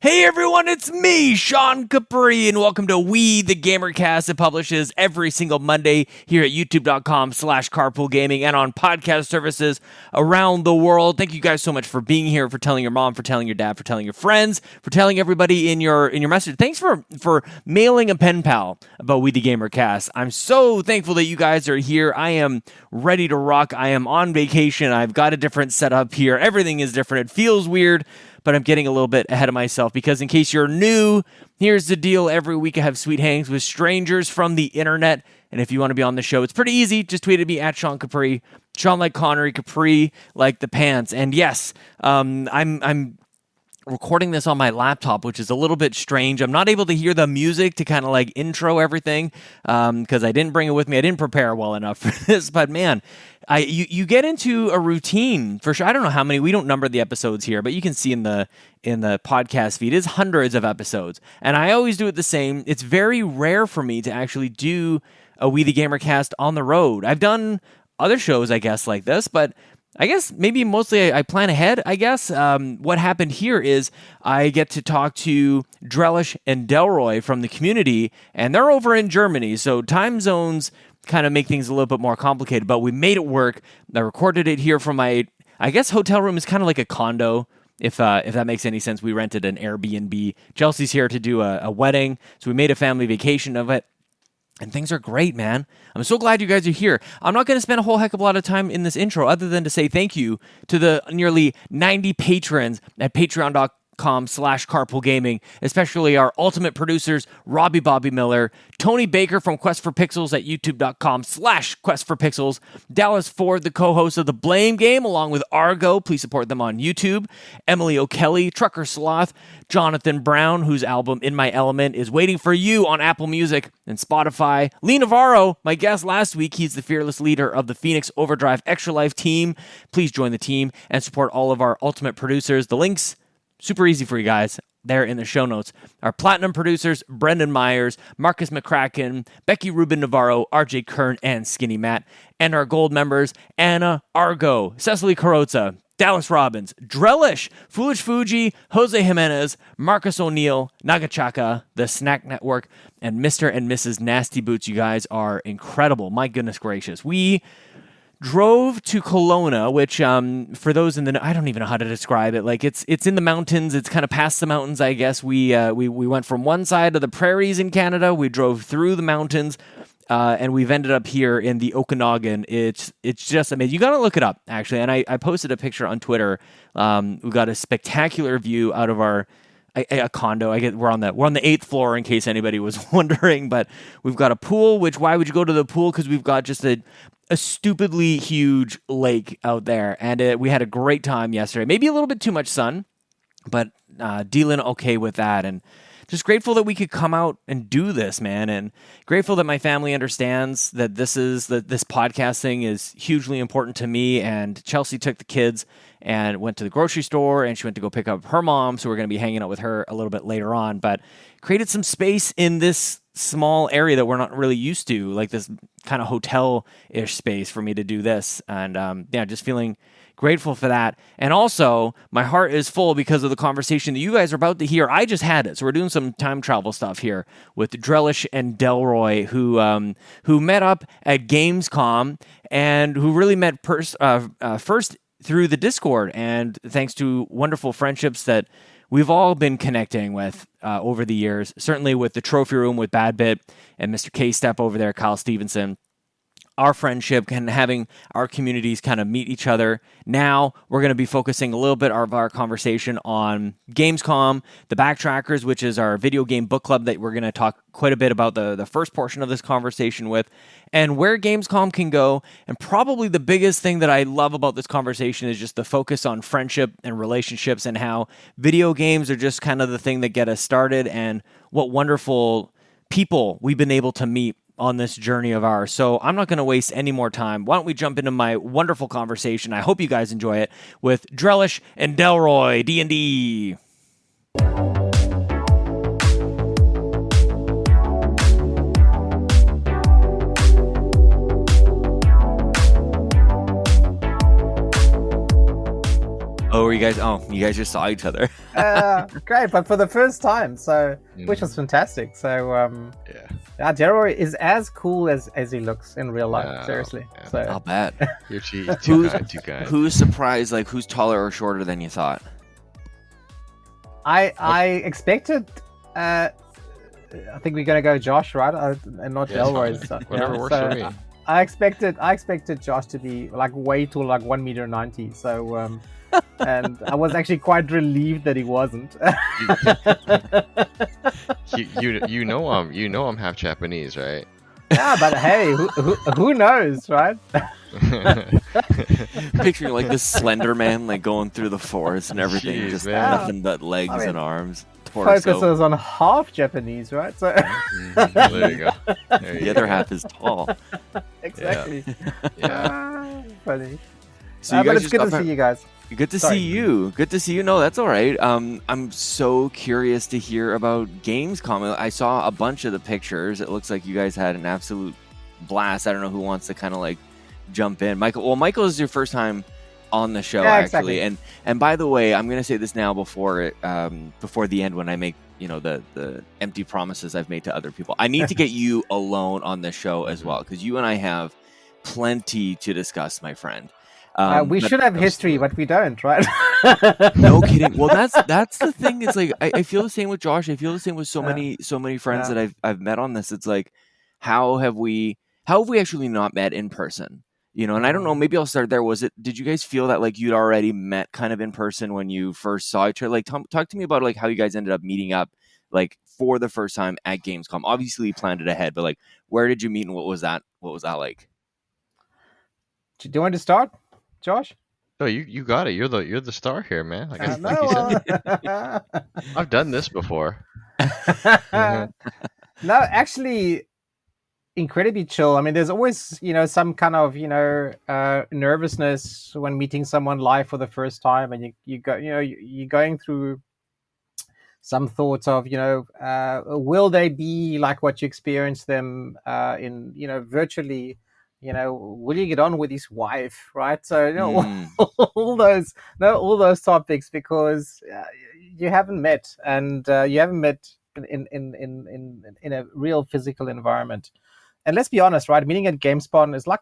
Hey everyone, it's me, Sean Capri, and welcome to We the GamerCast. It publishes every single Monday here at youtube.com/carpoolgaming and on podcast services around the world. Thank you guys so much for being here, for telling your mom, for telling your dad, for telling your friends, for telling everybody in your message. Thanks for mailing a pen pal about We the GamerCast. I'm so thankful that you guys are here. I am ready to rock. I am on vacation. I've got a different setup here. Everything is different. It feels weird, but I'm getting a little bit ahead of myself because in case you're new, here's the deal. Every week I have sweet hangs with strangers from the internet. And if you want to be on the show, it's pretty easy. Just tweet at me at Sean Capri. Sean like Connery, Capri like the pants. And yes, I'm recording this on my laptop, which is a little bit strange. I'm not able to hear the music to kind of like intro everything because I didn't bring it with me. I didn't prepare well enough for this, but man, you get into a routine for sure. I don't know how many, we don't number the episodes here, but you can see in the podcast feed is hundreds of episodes. And I always do it the same. It's very rare for me to actually do a We the GamerCast on the road. I've done other shows, I guess, like this, but I guess maybe mostly I plan ahead, I guess. What happened here is I get to talk to Drellesh and Delroy from the community, and they're over in Germany, so time zones kind of make things a little bit more complicated, but we made it work. I recorded it here from my, I guess hotel room is kind of like a condo, if that makes any sense. We rented an Airbnb. Chelsea's here to do a wedding, so we made a family vacation of it. And things are great, man. I'm so glad you guys are here. I'm not going to spend a whole heck of a lot of time in this intro other than to say thank you to the nearly 90 patrons at patreon.com/carpoolgaming, especially our ultimate producers, Robby Bobby Miller, Tony Baker from Quest for Pixels at youtube.com/questforpixels, Dallas Ford, the co-host of The Blame Game, along with ARGO. Please support them on YouTube. Emily O'Kelly, Trucker Sloth, Johnathan Brown, whose album In My Element is waiting for you on Apple Music and Spotify. Lee Navarro, my guest last week, he's the fearless leader of the Phoenix Overdrive Extra Life team. Please join the team and support all of our ultimate producers. The links, super easy for you guys, there in the show notes. Our platinum producers, Brendan Myers, Marcus McCracken, Becky Rubin Navarro, RJ Kern, and Skinny Matt. And our gold members, Anna Argo, Cecily Carrozza, Dallas Robbins, Drellesh, Foolish Fuji, Jose Jimenez, Marcus O'Neill, Nagachaka, The Snack Network, and Mr. and Mrs. Nasty Boots. You guys are incredible. My goodness gracious. We drove to Kelowna, which for those in the, I don't even know how to describe it. Like it's in the mountains. It's kind of past the mountains, I guess. We went from one side of the prairies in Canada. We drove through the mountains. And we've ended up here in the Okanagan. It's just amazing. You got to look it up, actually. And I posted a picture on Twitter. We got a spectacular view out of our a condo. We're on the 8th floor, in case anybody was wondering. But we've got a pool. Which, why would you go to the pool? Because we've got just a stupidly huge lake out there, and we had a great time yesterday. Maybe a little bit too much sun, but dealing okay with that. And just grateful that we could come out and do this, man, and grateful that my family understands that this podcast thing is hugely important to me. And Chelsea took the kids and went to the grocery store, and she went to go pick up her mom, so we're going to be hanging out with her a little bit later on, but created some space in this small area that we're not really used to, like this kind of hotel-ish space for me to do this. And just feeling grateful for that. And also, my heart is full because of the conversation that you guys are about to hear. I just had it. So we're doing some time travel stuff here with Drellesh and Delroy, who met up at Gamescom and who really met first through the Discord. And thanks to wonderful friendships that we've all been connecting with over the years, certainly with the Trophy Room with Badbit and Mr. K-Step over there, Kyle Stevenson. Our friendship and having our communities kind of meet each other. Now we're going to be focusing a little bit of our conversation on Gamescom, the Backtrackers, which is our video game book club that we're going to talk quite a bit about the first portion of this conversation with, and where Gamescom can go. And probably the biggest thing that I love about this conversation is just the focus on friendship and relationships and how video games are just kind of the thing that get us started, and what wonderful people we've been able to meet on this journey of ours. So I'm not going to waste any more time. Why don't we jump into my wonderful conversation? I hope you guys enjoy it with Drellesh and Delroy, D&D. Oh, were you guys? Oh, you guys just saw each other. Great, but for the first time, so which was fantastic. So Delroy is as cool as he looks in real life. Seriously, so I'll bet. You're too kind. Who's surprised? Like, who's taller or shorter than you thought? I expected. I think we're gonna go Josh, right? And not Delroy. So, whatever works for me. I expected Josh to be like way tall, like 1.90 meters. So, and I was actually quite relieved that he wasn't. you know I'm half Japanese, right? Yeah, but hey, who knows, right? Picturing like this slender man like going through the forest and everything, Jeez, just man. nothing but legs and arms. Torso. Focuses on half Japanese, right? So there you go. The other half is tall. Exactly. Yeah. Funny. So you guys but it's just good got to see you guys. Good to see you. Good to see you. No, that's all right. I'm so curious to hear about Gamescom. I saw a bunch of the pictures. It looks like you guys had an absolute blast. I don't know who wants to kind of like jump in. Michael. Well, Michael is your first time on the show, actually. Exactly. And by the way, I'm gonna say this now before the end when I make the empty promises I've made to other people. I need to get you alone on the show as well, because you and I have plenty to discuss, my friend. We should have history, but we don't, right? No kidding. Well, that's the thing. It's like I feel the same with Josh. I feel the same with so many friends that I've met on this. It's like, how have we actually not met in person? You know, and I don't know, maybe I'll start there. Did you guys feel that like you'd already met kind of in person when you first saw each other? Like, talk to me about like how you guys ended up meeting up like for the first time at Gamescom. Obviously you planned it ahead, but like where did you meet and what was that like? Do you want to start, Josh? No, you got it. You're the star here, man. Like you said, I've done this before. No, actually, incredibly chill. I mean, there's always, some kind of, nervousness when meeting someone live for the first time, and you're going through some thoughts of, will they be like what you experience them in, virtually? Will you get on with his wife, right? So, all those topics, because you haven't met, and you haven't met in a real physical environment. And let's be honest, right? Meeting at GameSpot is like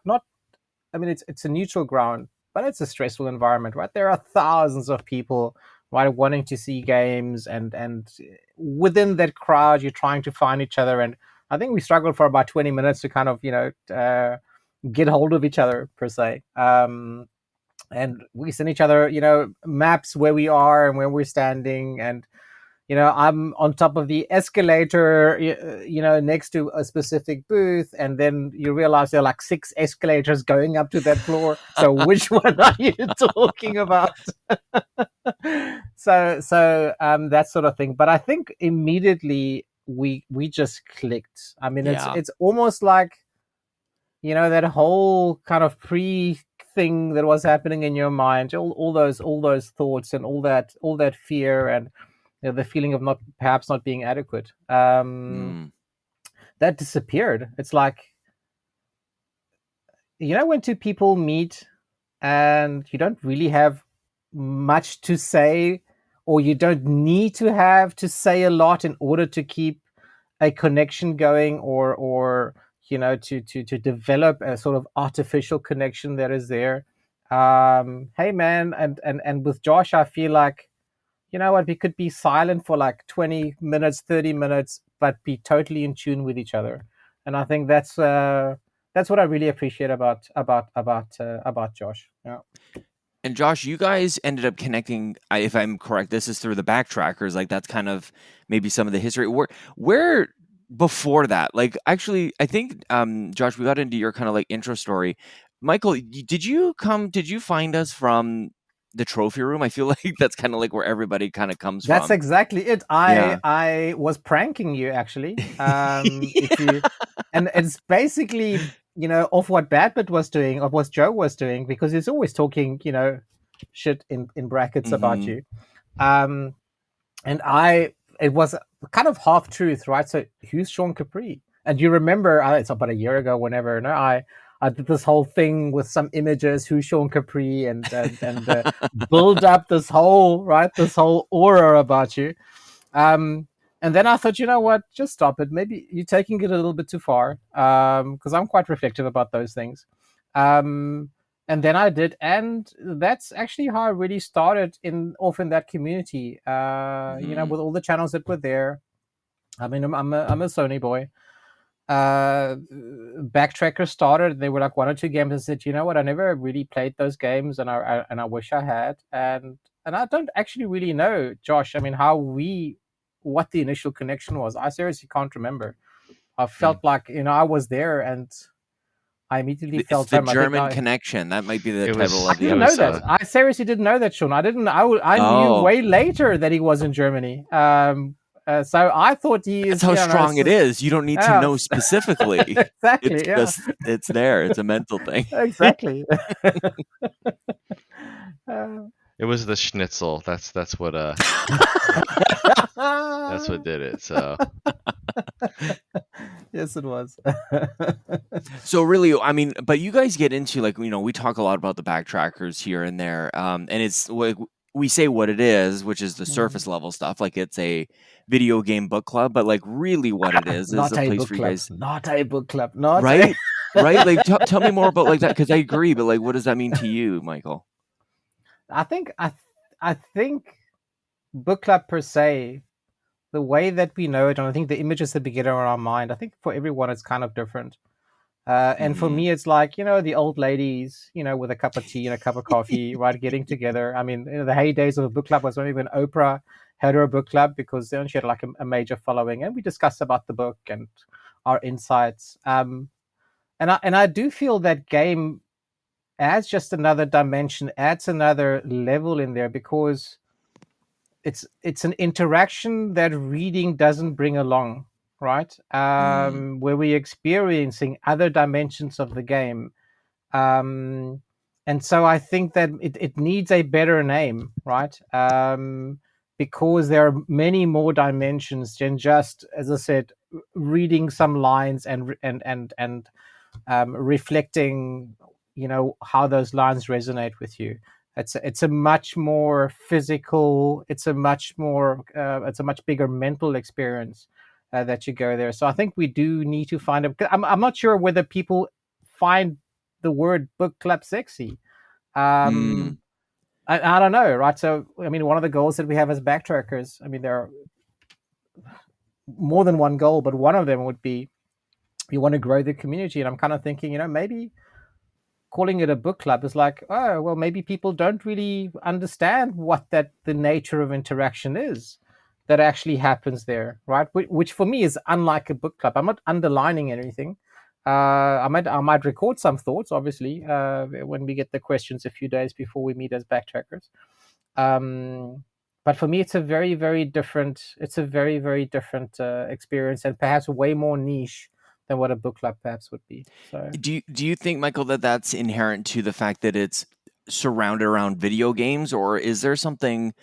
it's a neutral ground, but it's a stressful environment, right? There are thousands of people, right, wanting to see games, and within that crowd, you're trying to find each other. And I think we struggled for about 20 minutes to kind of, get hold of each other per se. And we send each other, maps where we are and where we're standing, and I'm on top of the escalator, next to a specific booth, and then you realize there are like 6 escalators going up to that floor. So which one are you talking about? So that sort of thing. But I think immediately we just clicked. I mean, it's almost like, that whole kind of thing that was happening in your mind, all those thoughts and all that fear, and the feeling of perhaps not being adequate, that disappeared. It's like, when two people meet and you don't really have much to say, or you don't need to say a lot in order to keep a connection going, or to develop a sort of artificial connection that is there. Hey man, and with Josh, I feel like, you know what, we could be silent for like 20 minutes, 30 minutes, but be totally in tune with each other. And I think that's what I really appreciate about Josh. Yeah. And Josh, you guys ended up connecting, if I'm correct, this is through the Backtrackers. Like that's kind of maybe some of the history. Where before that, like actually, I think, Josh, we got into your kind of like intro story. Michael, did you find us from the trophy room? I feel like that's kind of like where everybody kind of comes from. That's exactly it. I was pranking you, actually. And it's basically, of what Badbit was doing, of what Joe was doing, because he's always talking, shit in brackets about you. And it was kind of half truth, right? So who's Sean Capri? And you remember, it's about a year ago, whenever, I I did this whole thing with some images, who's Sean Capri, and build up this whole aura about you. And then I thought, you know what, just stop it. Maybe you're taking it a little bit too far, because I'm quite reflective about those things. And then I did, and that's actually how I really started off in that community. With all the channels that were there. I mean, I'm a Sony boy. Backtrackers started. They were like one or two games. I said, you know what, I never really played those games, and I wish I had. And I don't actually really know, Josh. I mean, what the initial connection was. I seriously can't remember. I felt like, I was there, and I immediately felt the German connection. That might be the title of the episode. I didn't know that. I seriously didn't know that, Sean. I didn't. I knew way later that he was in Germany. So I thought he is. That's how strong it is. You don't need to know specifically. Exactly. It's there. It's a mental thing. Exactly. It was the schnitzel. That's what that's what did it. So yes, it was. So really, I mean, but you guys get into, like, we talk a lot about the backtrackers here and there, and it's like we say what it is, which is the surface level stuff, like it's a video game book club, but like really what it is not a a place book for club. you guys. Not a book club. Not right, right. Like tell me more about like that, because I agree, but like, what does that mean to you, Michael? I think book club per se, the way that we know it, and I think the images that we get in our mind, I think for everyone it's kind of different. And for me, it's like, the old ladies, with a cup of tea and a cup of coffee, right, getting together. I mean, the heydays of a book club was when even Oprah had her book club, because then she had like a major following, and we discussed about the book and our insights. And I do feel that game adds just another dimension, adds another level in there, because it's an interaction that reading doesn't bring along, right? Where we're experiencing other dimensions of the game. And so I think that it needs a better name, right? Because there are many more dimensions than just, as I said, reading some lines and reflecting, how those lines resonate with you. It's a much more physical. It's a much bigger mental experience that you go there. So I think we do need to find a. I'm not sure whether people find the word book club sexy. I don't know, right? So I mean, one of the goals that we have as backtrackers, I mean, there are more than one goal, but one of them would be we want to grow the community. And I'm kind of thinking, maybe calling it a book club is like, oh, well, maybe people don't really understand what the nature of interaction is that actually happens there, right? Which for me is unlike a book club. I'm not underlining anything. I might record some thoughts, obviously, when we get the questions a few days before we meet as backtrackers. But for me, it's a very, very different. It's a very, very different experience, and perhaps way more niche than what a book club perhaps would be. So, do you think, Michael, that that's inherent to the fact that it's surrounded around video games, or is there something?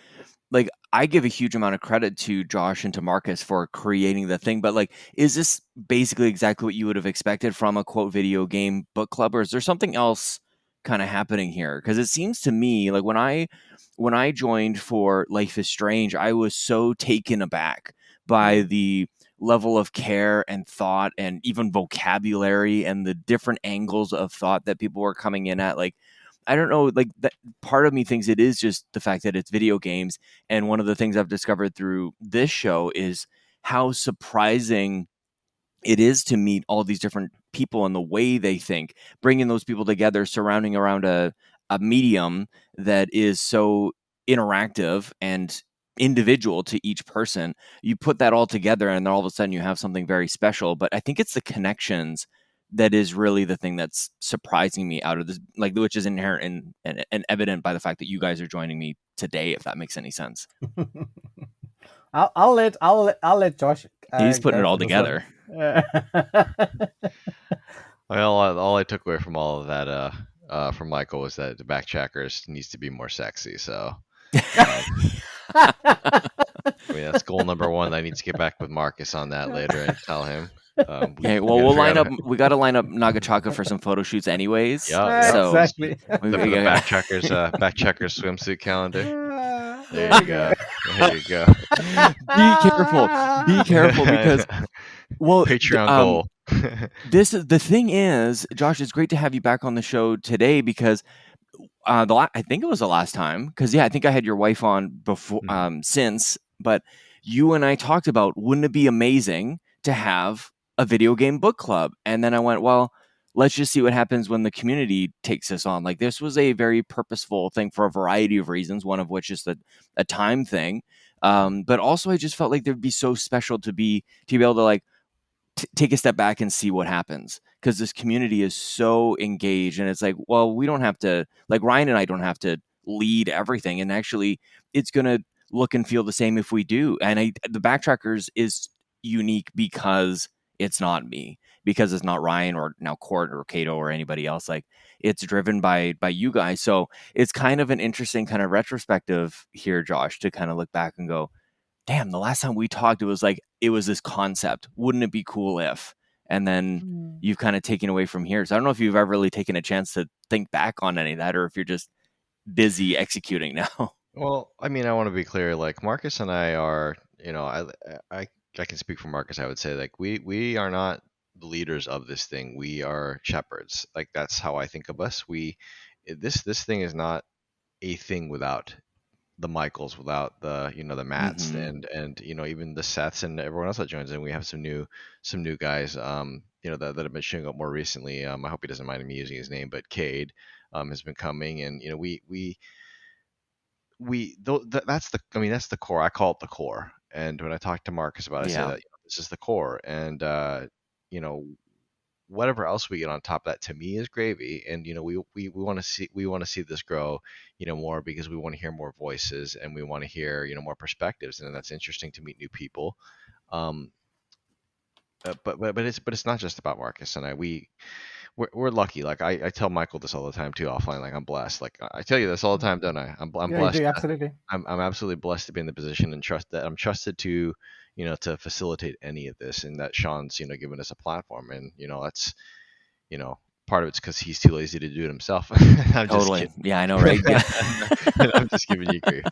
Like, I give a huge amount of credit to Josh and to Marcus for creating the thing, but like, is this basically exactly what you would have expected from a quote video game book club, or is there something else kind of happening here? Because it seems to me like when I joined for Life is Strange, I was so taken aback by the level of care and thought and even vocabulary and the different angles of thought that people were coming in at. Like, I don't know, like that part of me thinks it is just the fact that it's video games. And one of the things I've discovered through this show is how surprising it is to meet all these different people and the way they think, bringing those people together, surrounding around a medium that is so interactive and individual to each person. You put that all together and then all of a sudden you have something very special. But I think it's the connections that is really the thing that's surprising me out of this, like, which is inherent and evident by the fact that you guys are joining me today, if that makes any sense. I'll let Josh. He's putting it all together. Well, all I took away from all of that from Michael was that the backtrackers needs to be more sexy. So, I mean, that's goal number one. I need to get back with Marcus on that later and tell him. Okay, well, we'll line up. We got to line up Nagachaka for some photo shoots, anyways. Yeah. So Exactly. The backcheckers swimsuit calendar. There There you go. There you go. Be careful, because well, Patreon goal. the thing is, Josh, it's great to have you back on the show today, because I think it was the last time, because I think I had your wife on before since, but you and I talked about, wouldn't it be amazing to have a video game book club? And then I went, well, let's just see what happens when the community takes this on. Like, this was a very purposeful thing for a variety of reasons, one of which is a time thing. But also I just felt like there'd be so special to be able to like take a step back and see what happens, because this community is so engaged, and it's like, well, we don't have to, like, Ryan and I don't have to lead everything, and actually it's going to look and feel the same if we do. And the Backtrackers is unique because it's not me, because it's not Ryan or now Court or Kato or anybody else. Like, it's driven by you guys. So it's kind of an interesting kind of retrospective here, Josh, to kind of look back and go, damn, the last time we talked, it was this concept. Wouldn't it be cool if? And then you've kind of taken away from here. So I don't know if you've ever really taken a chance to think back on any of that, or if you're just busy executing now. Well, I mean, I want to be clear. Like, Marcus and I are, I can speak for Marcus. I would say, like, we are not the leaders of this thing. We are shepherds. Like, that's how I think of us. This thing is not a thing without the Michaels, without the the Matts, and even the Seths and everyone else that joins in. We have some new guys that have been showing up more recently. I hope he doesn't mind me using his name, but Cade has been coming, and that's the core. I call it the core. And when I talk to Marcus about it, I say that this is the core, and whatever else we get on top of that, to me, is gravy. And we want to see this grow more, because we want to hear more voices, and we want to hear more perspectives, and that's interesting to meet new people. But it's not just about Marcus and I. We're lucky. Like, I tell Michael this all the time too, offline. Like, I'm blessed. Like, I tell you this all the time, don't I? I'm Yeah, blessed. you do, absolutely. I'm absolutely blessed to be in the position, and I'm trusted to to facilitate any of this, and that Sean's given us a platform, and that's part of it's because he's too lazy to do it himself. I'm Totally. just kidding. Yeah, I know, right? Yeah. I'm just giving you grief.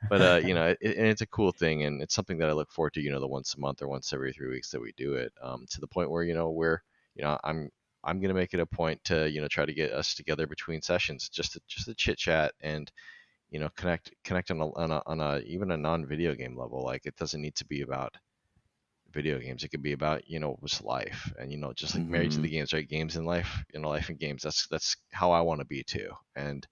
But and it's a cool thing, and it's something that I look forward to. The once a month or once every 3 weeks that we do it. To the point where I'm gonna make it a point to try to get us together between sessions, just to chit chat and connect on a even a non-video game level. Like, it doesn't need to be about video games. It could be about just life, and just like married to the games, right? Games and life, life and games. That's how I want to be too. And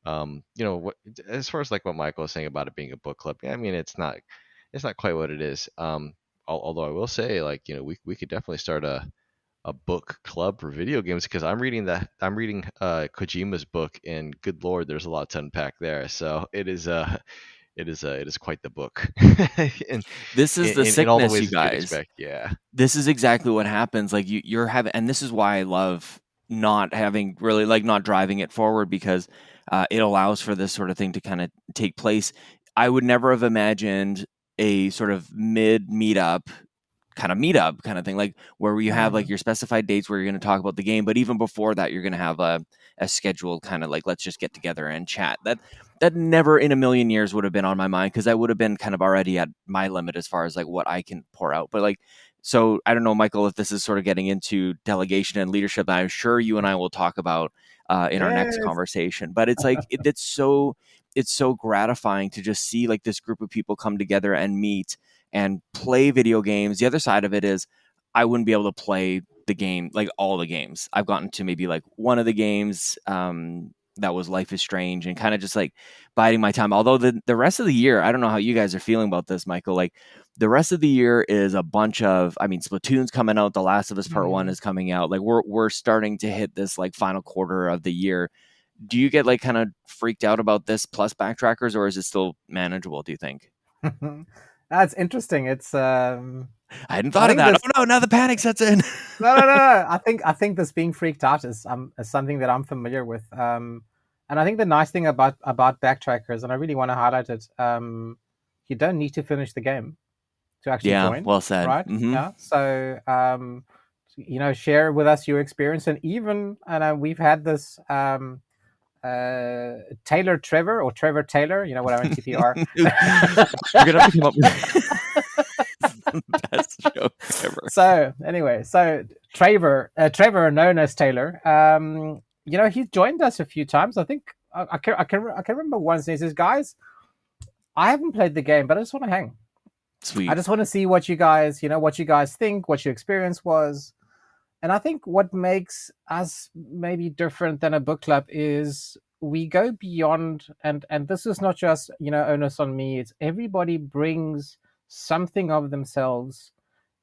what, as far as like what Michael was saying about it being a book club, I mean, it's not quite what it is. Although I will say, like, we could definitely start a book club for video games, because I'm reading Kojima's book, and good lord, there's a lot to unpack there. So it is quite the book. And this is the sickness, in all the ways you guys. expect. Yeah, this is exactly what happens. Like, you're having, and this is why I love not having really, like, not driving it forward, because it allows for this sort of thing to kind of take place. I would never have imagined a sort of meetup kind of thing, like, where you have like your specified dates where you're going to talk about the game, but even before that, you're going to have a scheduled kind of like, let's just get together and chat. That never in a million years would have been on my mind, because I would have been kind of already at my limit as far as like what I can pour out. But like, so I don't know, Michael, if this is sort of getting into delegation and leadership that I'm sure you and I will talk about in our next conversation. But it's like, it's so gratifying to just see like this group of people come together and meet and play video games. The other side of it is, I wouldn't be able to play the game, like all the games. I've gotten to maybe like one of the games that was Life is Strange, and kind of just like biding my time. Although the rest of the year, I don't know how you guys are feeling about this, Michael. Like, the rest of the year is a bunch of, I mean, Splatoon's coming out, The Last of Us Part 1 is coming out. Like, we're starting to hit this like final quarter of the year. Do you get like kind of freaked out about this plus Backtrackers, or is it still manageable, do you think? That's interesting. It's I hadn't thought of that. Oh no, now the panic sets in. No. I think this being freaked out is something that I'm familiar with. And I think the nice thing about Backtrackers, and I really want to highlight it, you don't need to finish the game to actually Yeah, join, well said. right? Mm-hmm. Yeah. So share with us your experience, and even we've had this Taylor Trevor or Trevor Taylor, what I mean, TPR. You're gonna have to come up with the best joke ever. So anyway, Trevor, known as Taylor, he's joined us a few times. I think I can remember once. And he says, "Guys, I haven't played the game, but I just want to hang. Sweet. I just want to see what you guys think, what your experience was." And I think what makes us maybe different than a book club is we go beyond, and this is not just onus on me. It's everybody brings something of themselves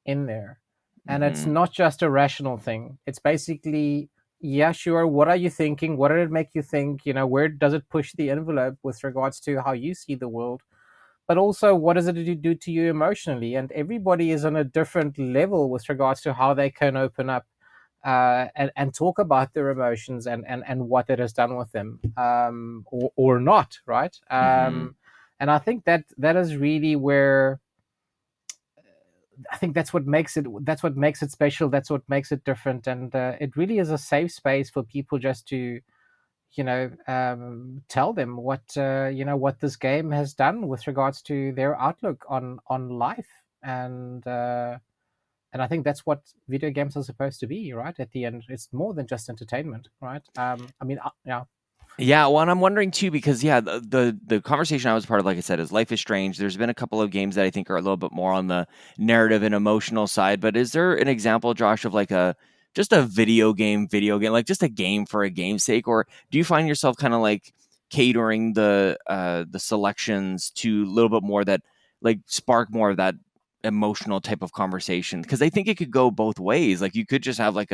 in there, and it's Mm-hmm. not just a rational thing. It's basically, yeah, sure, what are you thinking, what did it make you think, where does it push the envelope with regards to how you see the world, but also what does it do to you emotionally. And everybody is on a different level with regards to how they can open up and talk about their emotions and what it has done with them, or not, right? Mm-hmm. And I think that is really where I think that's what makes it special. That's what makes it different, and it really is a safe space for people just to tell them what this game has done with regards to their outlook on life. And I think that's what video games are supposed to be, right? At the end, it's more than just entertainment, right? Yeah. Yeah, well, and I'm wondering too because the conversation I was part of, like I said, is Life is Strange. There's been a couple of games that I think are a little bit more on the narrative and emotional side, but is there an example, Josh, of like just a video game, like just a game for a game's sake, or do you find yourself kind of like catering the selections to a little bit more that like spark more of that emotional type of conversation? Because I think it could go both ways. Like you could just have like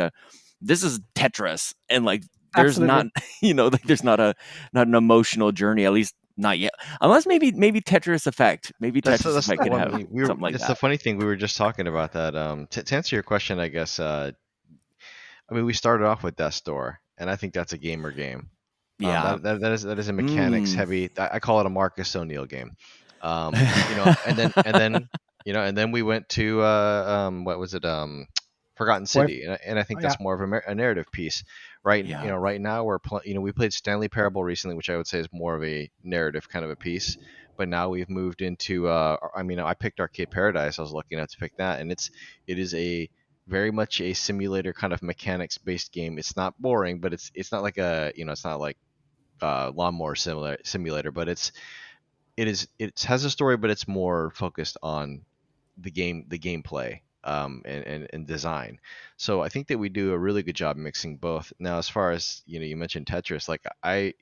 this is Tetris, and like there's not Absolutely. like there's not an emotional journey, at least not yet, unless maybe Tetris Effect, Tetris Effect could Well, I have mean, something like it's the that. funny thing, we were just talking about that. To answer your question, I guess. I mean, we started off with Death Door, and I think that's a gamer game. Yeah. That is a mechanics heavy. I call it a Marcus O'Neill game. And then we went to what was it? Forgotten City, and I think Yeah. that's more of a narrative piece. Right, Yeah. right now we played Stanley Parable recently, which I would say is more of a narrative kind of a piece. But now we've moved into. I picked Arcade Paradise. I was lucky enough to pick that, and it is a very much a simulator kind of mechanics based game. It's not boring, but it's not like it's not like lawnmower simulator, but it has a story, but it's more focused on the gameplay, and design. So I think that we do a really good job mixing both. Now, as far as you mentioned Tetris, like I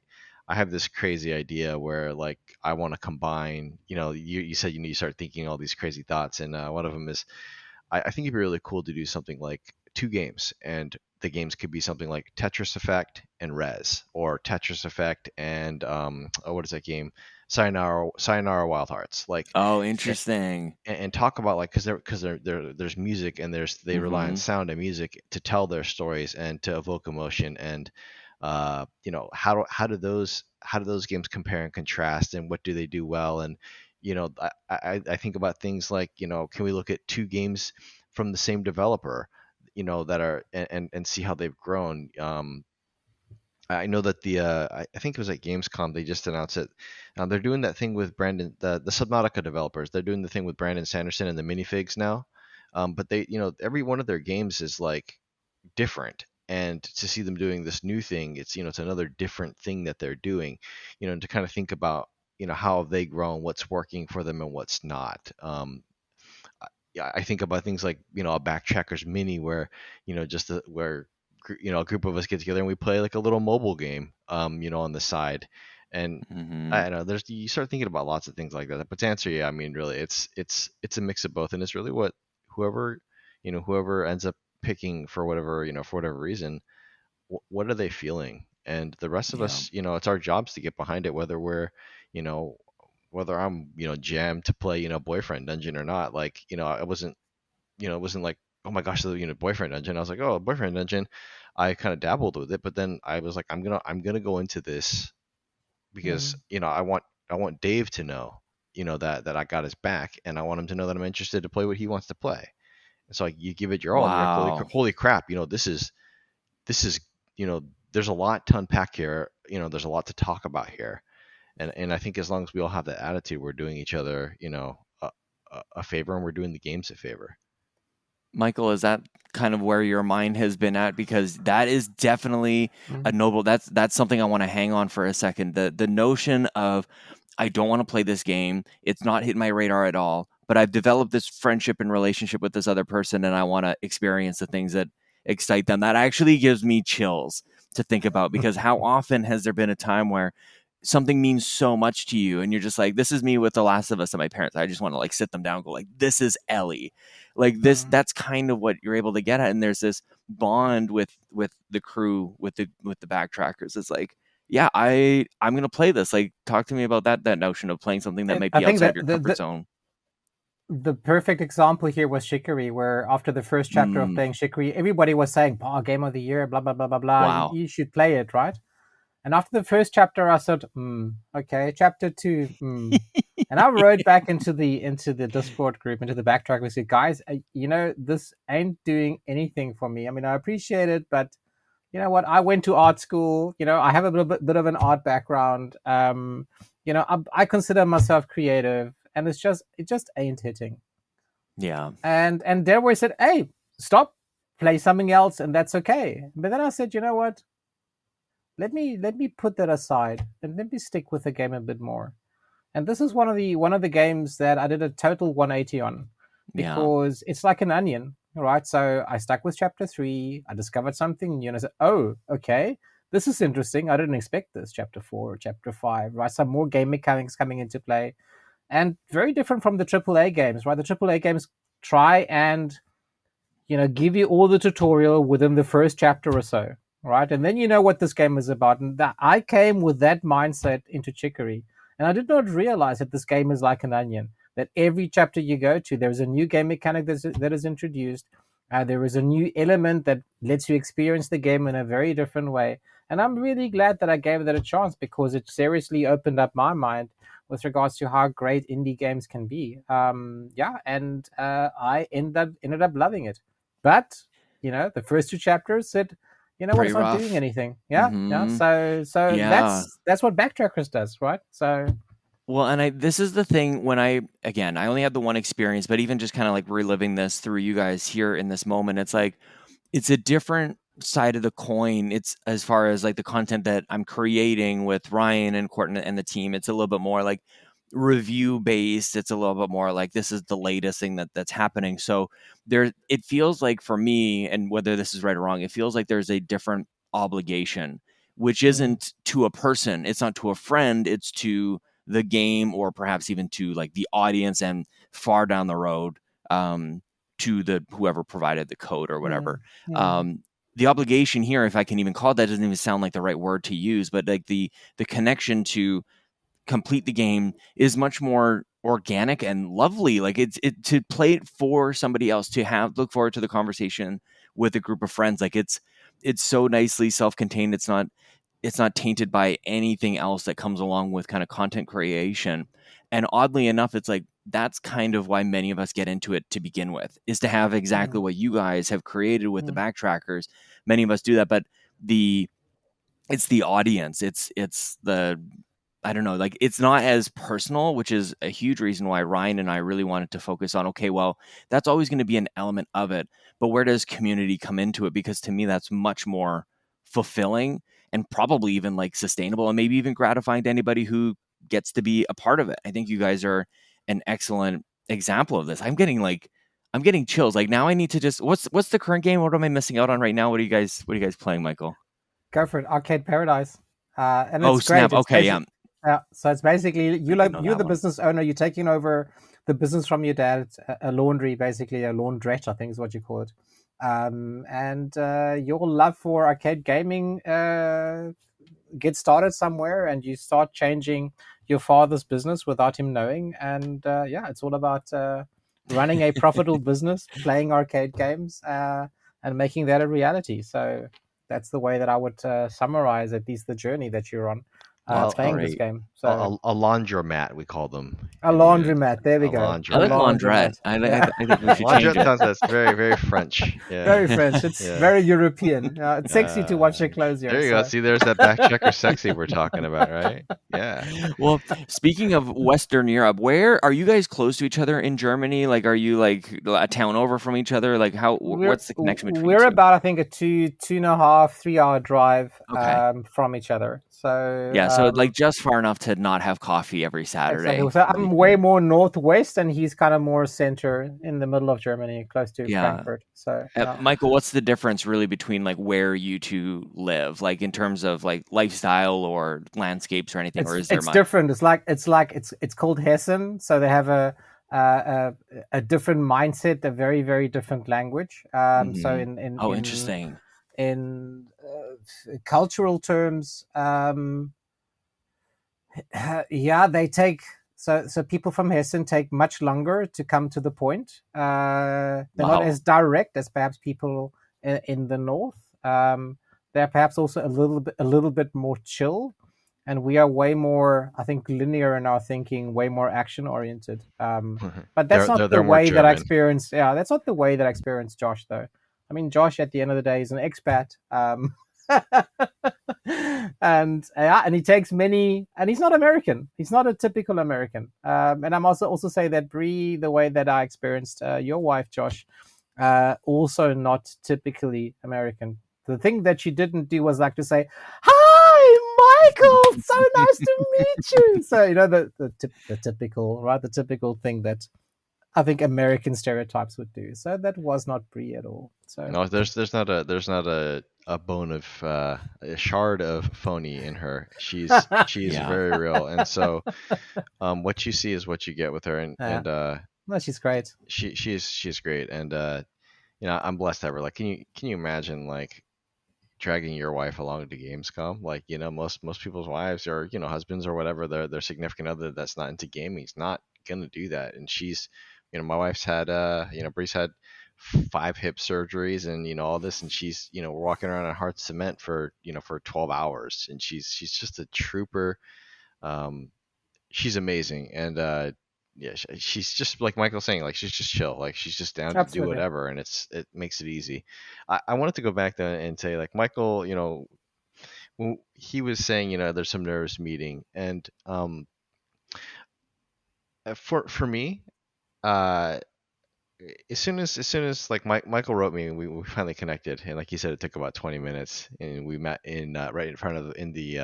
have this crazy idea where like I want to combine. You said you start thinking all these crazy thoughts, and one of them is I think it'd be really cool to do something like two games, and the games could be something like Tetris Effect and Res, or Tetris Effect and what is that game? Sayonara Wild Hearts. Like, Oh, and, interesting. and talk about like there's music, and they rely on Mm-hmm. sound and music to tell their stories and to evoke emotion, and how do those games compare and contrast, and what do they do well? And I think about things like, can we look at two games from the same developer, that are, and see how they've grown. I know that I think it was at Gamescom they just announced it. They're doing that thing with Brandon, the Subnautica developers. They're doing the thing with Brandon Sanderson and the minifigs now. But they, every one of their games is like different, and to see them doing this new thing, it's another different thing that they're doing. And to kind of think about, how have they grown, what's working for them and what's not. Yeah, I think about things like, a Backtrackers Mini, where where a group of us get together and we play like a little mobile game, on the side. And Mm-hmm. I don't know, you start thinking about lots of things like that. But to answer you, I mean, really, it's a mix of both, and it's really what whoever whoever ends up picking for whatever reason, what are they feeling? And the rest of Yeah. us, it's our jobs to get behind it, whether we're, you know, whether I'm, jammed to play, Boyfriend Dungeon or not. Like, it wasn't like, oh my gosh, the Boyfriend Dungeon. I was like, oh, Boyfriend Dungeon. I kind of dabbled with it, but then I was like, I'm gonna go into this because, Mm. I want Dave to know that I got his back, and I want him to know that I'm interested to play what he wants to play. And so like, you give it your all, and you're like, holy crap, this is there's a lot to unpack here. There's a lot to talk about here, and I think as long as we all have that attitude, we're doing each other a favor, and we're doing the games a favor. Michael, is that kind of where your mind has been at? Because that is definitely a noble. That's something I want to hang on for a second. The notion of, I don't want to play this game. It's not hitting my radar at all. But I've developed this friendship and relationship with this other person, and I want to experience the things that excite them. That actually gives me chills to think about, because how often has there been a time where something means so much to you and you're just like, this is me with The Last of Us and my parents. I just want to like sit them down and go like, this is Ellie. Like this, that's kind of what you're able to get at. And there's this bond with the crew, with the backtrackers. It's like, yeah, I'm going to play this. Like, talk to me about that notion of playing something that might be outside your comfort zone. The perfect example here was Chicory, where after the first chapter of playing Chicory, everybody was saying, game of the year, blah, blah, blah, blah, blah. Wow. You should play it, right? And after the first chapter, I said, okay, chapter 2, And I wrote back into the Discord group, into the backtrack, and said, guys, this ain't doing anything for me. I mean, I appreciate it, but you know what? I went to art school. I have a bit of an art background. I consider myself creative, and it just ain't hitting. Yeah. And Delroy said, hey, stop, play something else, and that's okay. But then I said, you know what? Let me put that aside and let me stick with the game a bit more. And this is one of the games that I did a total 180 on, because it's like an onion, right? So I stuck with chapter 3. I discovered something new, and I said, oh, okay, this is interesting. I didn't expect this. Chapter 4 or chapter 5, right? Some more game mechanics coming into play, and very different from the AAA games, right? The AAA games try and give you all the tutorial within the first chapter or so. Right, and then you know what this game is about. And that I came with that mindset into Chicory, and I did not realize that this game is like an onion. That every chapter you go to, there is a new game mechanic that is introduced. There is a new element that lets you experience the game in a very different way. And I'm really glad that I gave that a chance, because it seriously opened up my mind with regards to how great indie games can be. And I ended up loving it. But the first 2 chapters said, it's not doing anything. Yeah. So that's what Backtrackers does, right? So, well, and this is the thing, when I only had the one experience, but even just kind of like reliving this through you guys here in this moment, it's like, it's a different side of the coin. It's as far as like the content that I'm creating with Ryan and Courtney and the team, it's a little bit more like review based. It's a little bit more like, this is the latest thing that's happening. So it feels like, for me, and whether this is right or wrong, it feels like there's a different obligation, which isn't to a person. It's not to a friend. It's to the game, or perhaps even to like the audience, and far down the road, to the whoever provided the code or whatever. The obligation here, if I can even call it that, doesn't even sound like the right word to use, but like the connection to complete the game is much more organic and lovely. Like it to play it for somebody else, to look forward to the conversation with a group of friends. Like it's so nicely self-contained. It's not tainted by anything else that comes along with kind of content creation. And oddly enough, it's like, that's kind of why many of us get into it to begin with, is to have exactly what you guys have created with the backtrackers. Many of us do that, but it's the audience. It's the, I don't know, like it's not as personal, which is a huge reason why Ryan and I really wanted to focus on, okay, well, that's always going to be an element of it, but where does community come into it? Because to me, that's much more fulfilling, and probably even like sustainable, and maybe even gratifying to anybody who gets to be a part of it. I think you guys are an excellent example of this. I'm getting chills. Like now I need to just, what's the current game? What am I missing out on right now? What are you guys playing, Michael? Go for it. Arcade Paradise. And it's oh, snap. Great. It's okay. Yeah. Yeah. So it's basically, you're the business owner. You're taking over the business from your dad. It's a laundry, basically a laundrette, I think is what you call it. And your love for arcade gaming gets started somewhere, and you start changing your father's business without him knowing. And it's all about running a profitable business, playing arcade games, and making that a reality. So that's the way that I would summarize at least the journey that you're on. That's playing this great. game. So A laundromat, we call them a in the United laundromat. There we A go. I A like laundromat. laundrette. laundromat. Yeah. I think we should change Laundrette it. sounds that's very, very French. Yeah. Very French. It's Yeah. very European. It's sexy to watch Uh, your clothes here. there you go. See, there's that back checker sexy we're talking about, right? Yeah. Well, speaking of Western Europe, where are you guys close to each other in Germany? Like, are you like a town over from each other? Like, what's the connection between you we're two? about, I think, a 2.5, 3 hour drive Okay. from each other. So Yeah, so like just far enough to not have coffee every Saturday. exactly. So I'm way more northwest, and he's kind of more center in the middle of Germany, close to Yeah. Frankfurt. So Michael, what's the difference really between like where you two live, like in terms of like lifestyle or landscapes or anything, or is there it's much? different. It's called Hessen, so they have a different mindset, a very, very different language. So in Interesting. in cultural terms, yeah, they take so people from Hessen take much longer to come to the point. They're not as direct as perhaps people in the north. They're perhaps also a little bit more chill, and we are way more, I think, linear in our thinking, way more action oriented. But that's not the way that I experienced. Yeah, that's not the way that I experienced Josh, though. I mean, Josh, at the end of the day, is an expat. And he takes many, and he's not American. He's not a typical American. And I'm also say that Bree, the way that I experienced your wife, Josh, also not typically American. The thing that she didn't do was like to say, "Hi, Michael, so nice to meet you." So you know the typical, right? The typical thing that I think American stereotypes would do. So that was not Bree at all. So no, there's not a bone of a shard of phony in her. She's very real, and so what you see is what you get with her, and no, she's great. She's great, and you know, I'm blessed to have her. Like, can you imagine like dragging your wife along to Gamescom? Like, you know, most people's wives or, you know, husbands or whatever, their significant other that's not into gaming is not gonna do that. And she's, you know, my wife's had you know, Bree's had 5 hip surgeries and, you know, all this, and she's, you know, we're walking around on hard cement for, you know, for 12 hours, and she's just a trooper. She's amazing, and yeah, she's just like Michael saying, like she's just chill, like she's just down to do whatever, and it makes it easy. I wanted to go back there and say, like, Michael, you know, when he was saying, you know, there's some nervous meeting, and for me, as soon as like Michael wrote me and we finally connected, and like he said, it took about 20 minutes, and we met in right in front of in the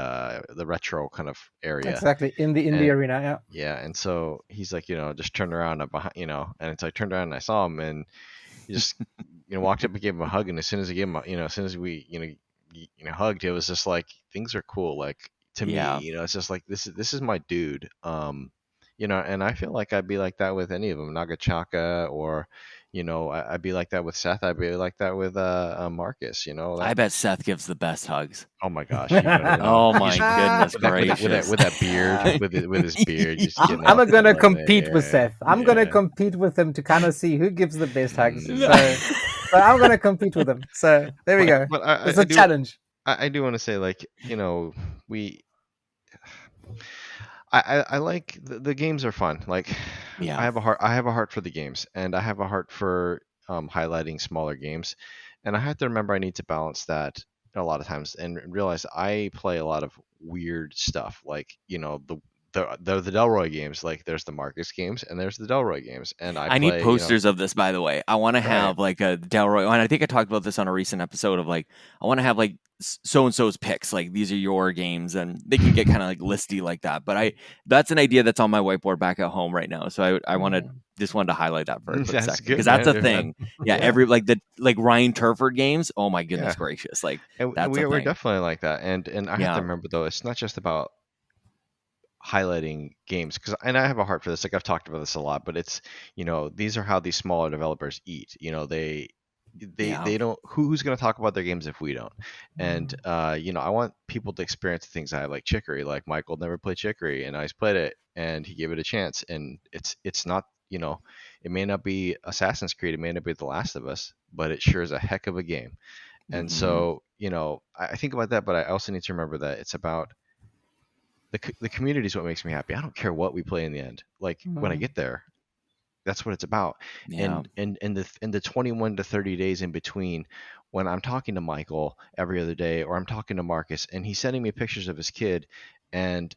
retro kind of area, exactly in the arena. Yeah, and so he's like, you know, just turn around behind, you know, and it's like turned around and I saw him, and he just you know, walked up and gave him a hug, and as soon as I gave him you know, as soon as we you know hugged, it was just like things are cool, like to me, you know, it's just like this is my dude. You know, and I feel like I'd be like that with any of them, Nagachaka, or, you know, I'd be like that with Seth. I'd be like that with Marcus. You know, I bet Seth gives the best hugs. Oh my gosh! You know, oh my goodness gracious! With that beard, with his beard. Just I'm gonna compete with Seth. I'm gonna compete with him to kind of see who gives the best hugs. So I'm gonna compete with him. So there we go. It's a challenge. I do want to say, like, you know, I like the games are fun. Like, yeah. I have a heart for the games, and I have a heart for highlighting smaller games, and I have to remember I need to balance that a lot of times and realize I play a lot of weird stuff. Like, you know, the Delroy games. Like, there's the Marcus games and there's the Delroy games, and I need posters of this, by the way. I want to have like a Delroy, and I think I talked about this on a recent episode of, like, I want to have like so and so's picks, like these are your games, and they can get kind of like listy like that. But that's an idea that's on my whiteboard back at home right now. So I wanted to highlight that for a quick second, because that's a thing. Yeah, every like Ryan Turford games. Oh my goodness gracious! Like, that's we're definitely like that. And I have to remember, though, it's not just about highlighting games, and I have a heart for this. Like, I've talked about this a lot, but it's, you know, these are how these smaller developers eat. You know, they don't, who's going to talk about their games if we don't? And you know, I want people to experience the things I have, like Chicory. Like, Michael never played Chicory, and I played it, and he gave it a chance, and it's not, you know, it may not be Assassin's Creed, it may not be The Last of Us, but it sure is a heck of a game. And so, you know, I think about that, but I also need to remember that it's about the community is what makes me happy. I don't care what we play in the end. Like when I get there, that's what it's about. Yeah. And in the 21 to 30 days in between, when I'm talking to Michael every other day, or I'm talking to Marcus and he's sending me pictures of his kid, and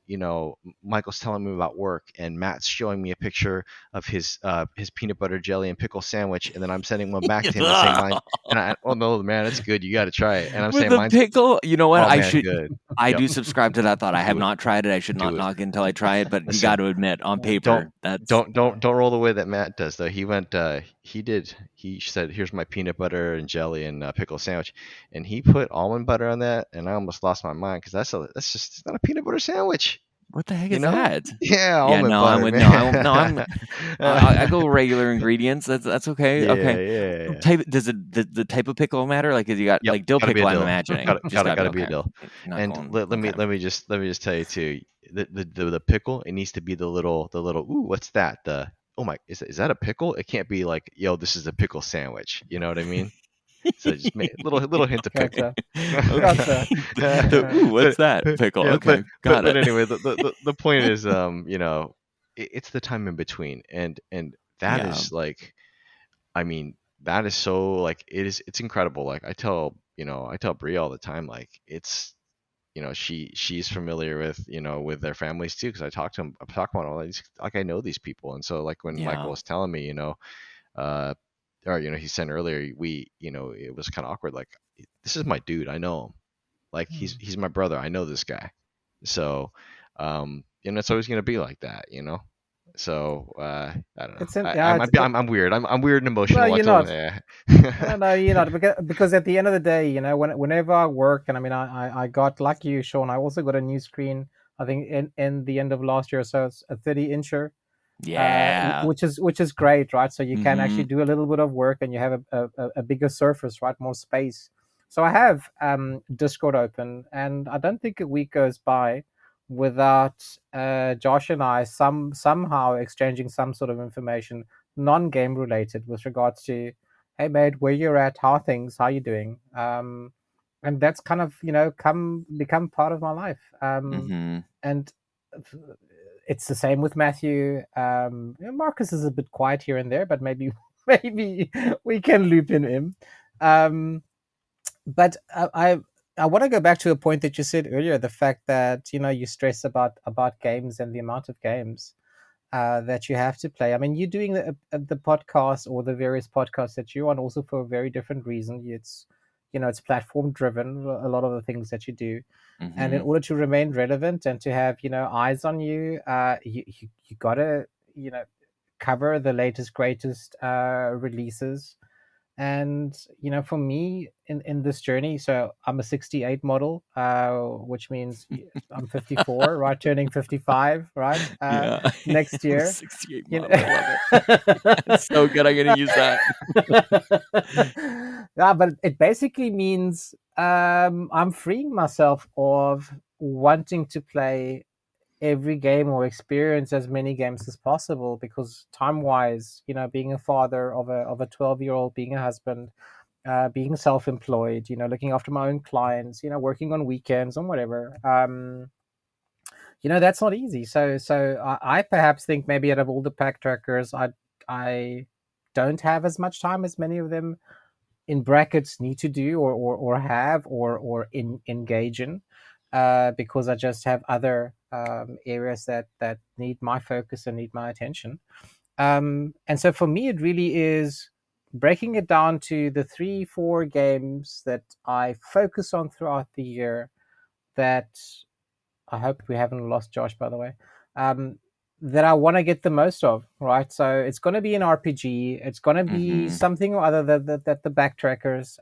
Michael's telling me about work, and Matt's showing me a picture of his peanut butter jelly and pickle sandwich, and then I'm sending one back to him and saying mine, and oh no man, it's good, you got to try it, and I'm With saying the mine's, pickle, you know what? oh I man, should. good. I Yep. do subscribe to that thought. I have Do it. not tried it. I should not Do it. knock it until I try it. But you Listen, got to admit, on paper, that's don't roll the way that Matt does though. He went he said, here's my peanut butter and jelly and pickle sandwich, and he put almond butter on that, and I almost lost my mind, because that's just, it's not a peanut butter sandwich. what the heck You is know? that? Yeah, Yeah, almond no, butter, I'm with man. I go regular ingredients. That's okay. Okay. Yeah. Does the type of pickle matter? Like, if you got Yep, like dill gotta be a pickle, I'm dill. imagining. Just Gotta be a okay. dill. Not And going, let me okay. let me just tell you too. The pickle, it needs to be the little ooh, what's that? The, oh my, is that a pickle? It can't be like, yo, this is a pickle sandwich. You know what I mean? So just make little hint of pickle. Gotcha. Ooh, what's that? Pickle. Yeah, Okay, got but it. anyway, the point is, it's the time in between, and that Yeah. is like, I mean, that is so, like, it's incredible. Like I tell Brie all the time, like, it's, she's familiar with, with their families too, because I talk about all these, like, I know these people, and so like when Michael Yeah. was telling me, uh, or he sent earlier, it was kind of awkward. Like, this is my dude, I know him. Like, he's my brother, I know this guy. So, it's always gonna be like that. So I don't know. I'm weird. I'm weird and emotional. Well, I you're told not. him, No, you're not, because at the end of the day, whenever I work, and I mean, I got, like you, Sean, I also got a new screen. I think in the end of last year, so it's a 30-incher, Yeah. which is great, right? So you can actually Mhm. do a little bit of work, and you have a bigger surface, right? More space. So I have Discord open, and I don't think a week goes by without Josh and I somehow exchanging some sort of information, non-game related, with regards to, hey mate, where you're at, how you doing, and that's kind of become part of my life, Mhm. and it's the same with Matthew. Marcus is a bit quiet here and there, but maybe maybe we can loop in him. But I want to go back to a point that you said earlier, the fact that you stress about games and the amount of games that you have to play. I mean, you're doing the podcast, or the various podcasts that you're on, also for a very different reason. It's platform driven, a lot of the things that you do, and in Mhm. order to remain relevant and to have eyes on you, you gotta cover the latest greatest releases. And for me, in this journey, so I'm a 68 model, which means I'm 54, right, turning 55, right, Yeah. next I'm a year. 68 you model. I love it. It's so good. I'm gonna use that. Yeah, but it basically means I'm freeing myself of wanting to play every game or experience as many games as possible, because time wise, being a father of a 12-year-old, being a husband, being self-employed, looking after my own clients, working on weekends and whatever, that's not easy. So I perhaps think, maybe out of all the pack trackers, I don't have as much time as many of them, in brackets, need to do, or have, engage in, because I just have other areas that need my focus and need my attention. And so for me, it really is breaking it down to the 3-4 games that I focus on throughout the year, that I hope we haven't lost Josh, by the way, that I want to get the most of, right? So it's going to be an RPG. It's going to be Mhm. something or other that the backtrackers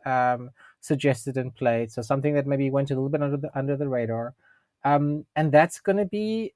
suggested and played. So something that maybe went a little bit under the radar. And that is going to be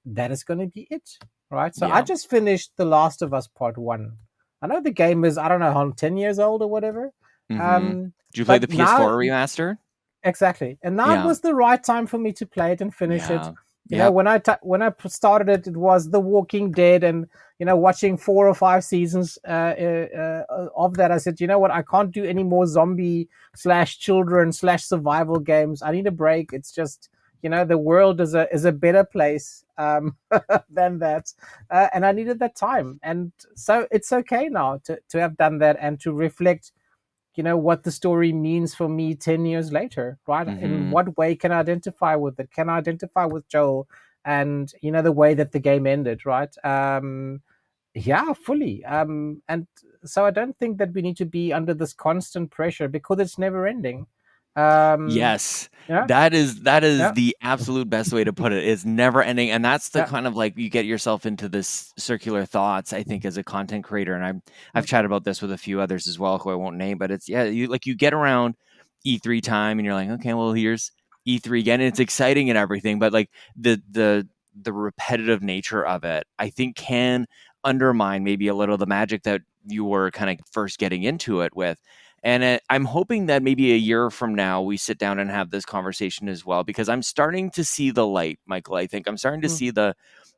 it, right? So I Yeah. just finished The Last of Us Part 1. I know the game is, I don't know, 10 years old or whatever. Mhm. Did you play the But now, PS4 remaster? exactly, and now it Yeah. was the right time for me to play it and finish it. Yeah. Yep. When I started it, it was The Walking Dead, and watching 4 or 5 seasons of that. I said, you know what, I can't do any more zombie / children / survival games. I need a break. It's just, the world is a better place than that, and I needed that time. And so it's okay now to have done that and to reflect, what the story means for me 10 years later, right? In what way can I identify with it? Can I identify with Joel and, the way that the game ended, right? Yeah, fully. And so I don't think that we need to be under this constant pressure because it's never ending. Yes. Yeah, That is yeah, the absolute best way to put it. It's never ending. And that's the yeah. kind of like you get yourself into this circular thoughts, I think, as a content creator. And I've Mm, chatted about this with a few others as well who I won't name, but it's you get around E3 time and you're like, okay, well here's E3 again. And it's exciting and everything, but like the repetitive nature of it, I think can undermine maybe a little of the magic that you were kind of first getting into it with. And I'm hoping that maybe a year from now we sit down and have this conversation as well, because I'm starting to see the light, Michael. I think I'm starting to mm, see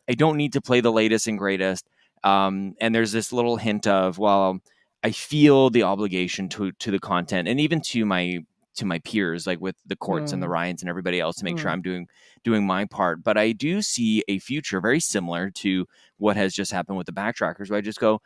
I don't need to play the latest and greatest. And there's this little hint of, well, I feel the obligation to the content and even to my peers, like with the courts and the mm, Ryans and everybody else, to make sure mm, I'm doing my part. But I do see a future very similar to what has just happened with the backtrackers, where I just go,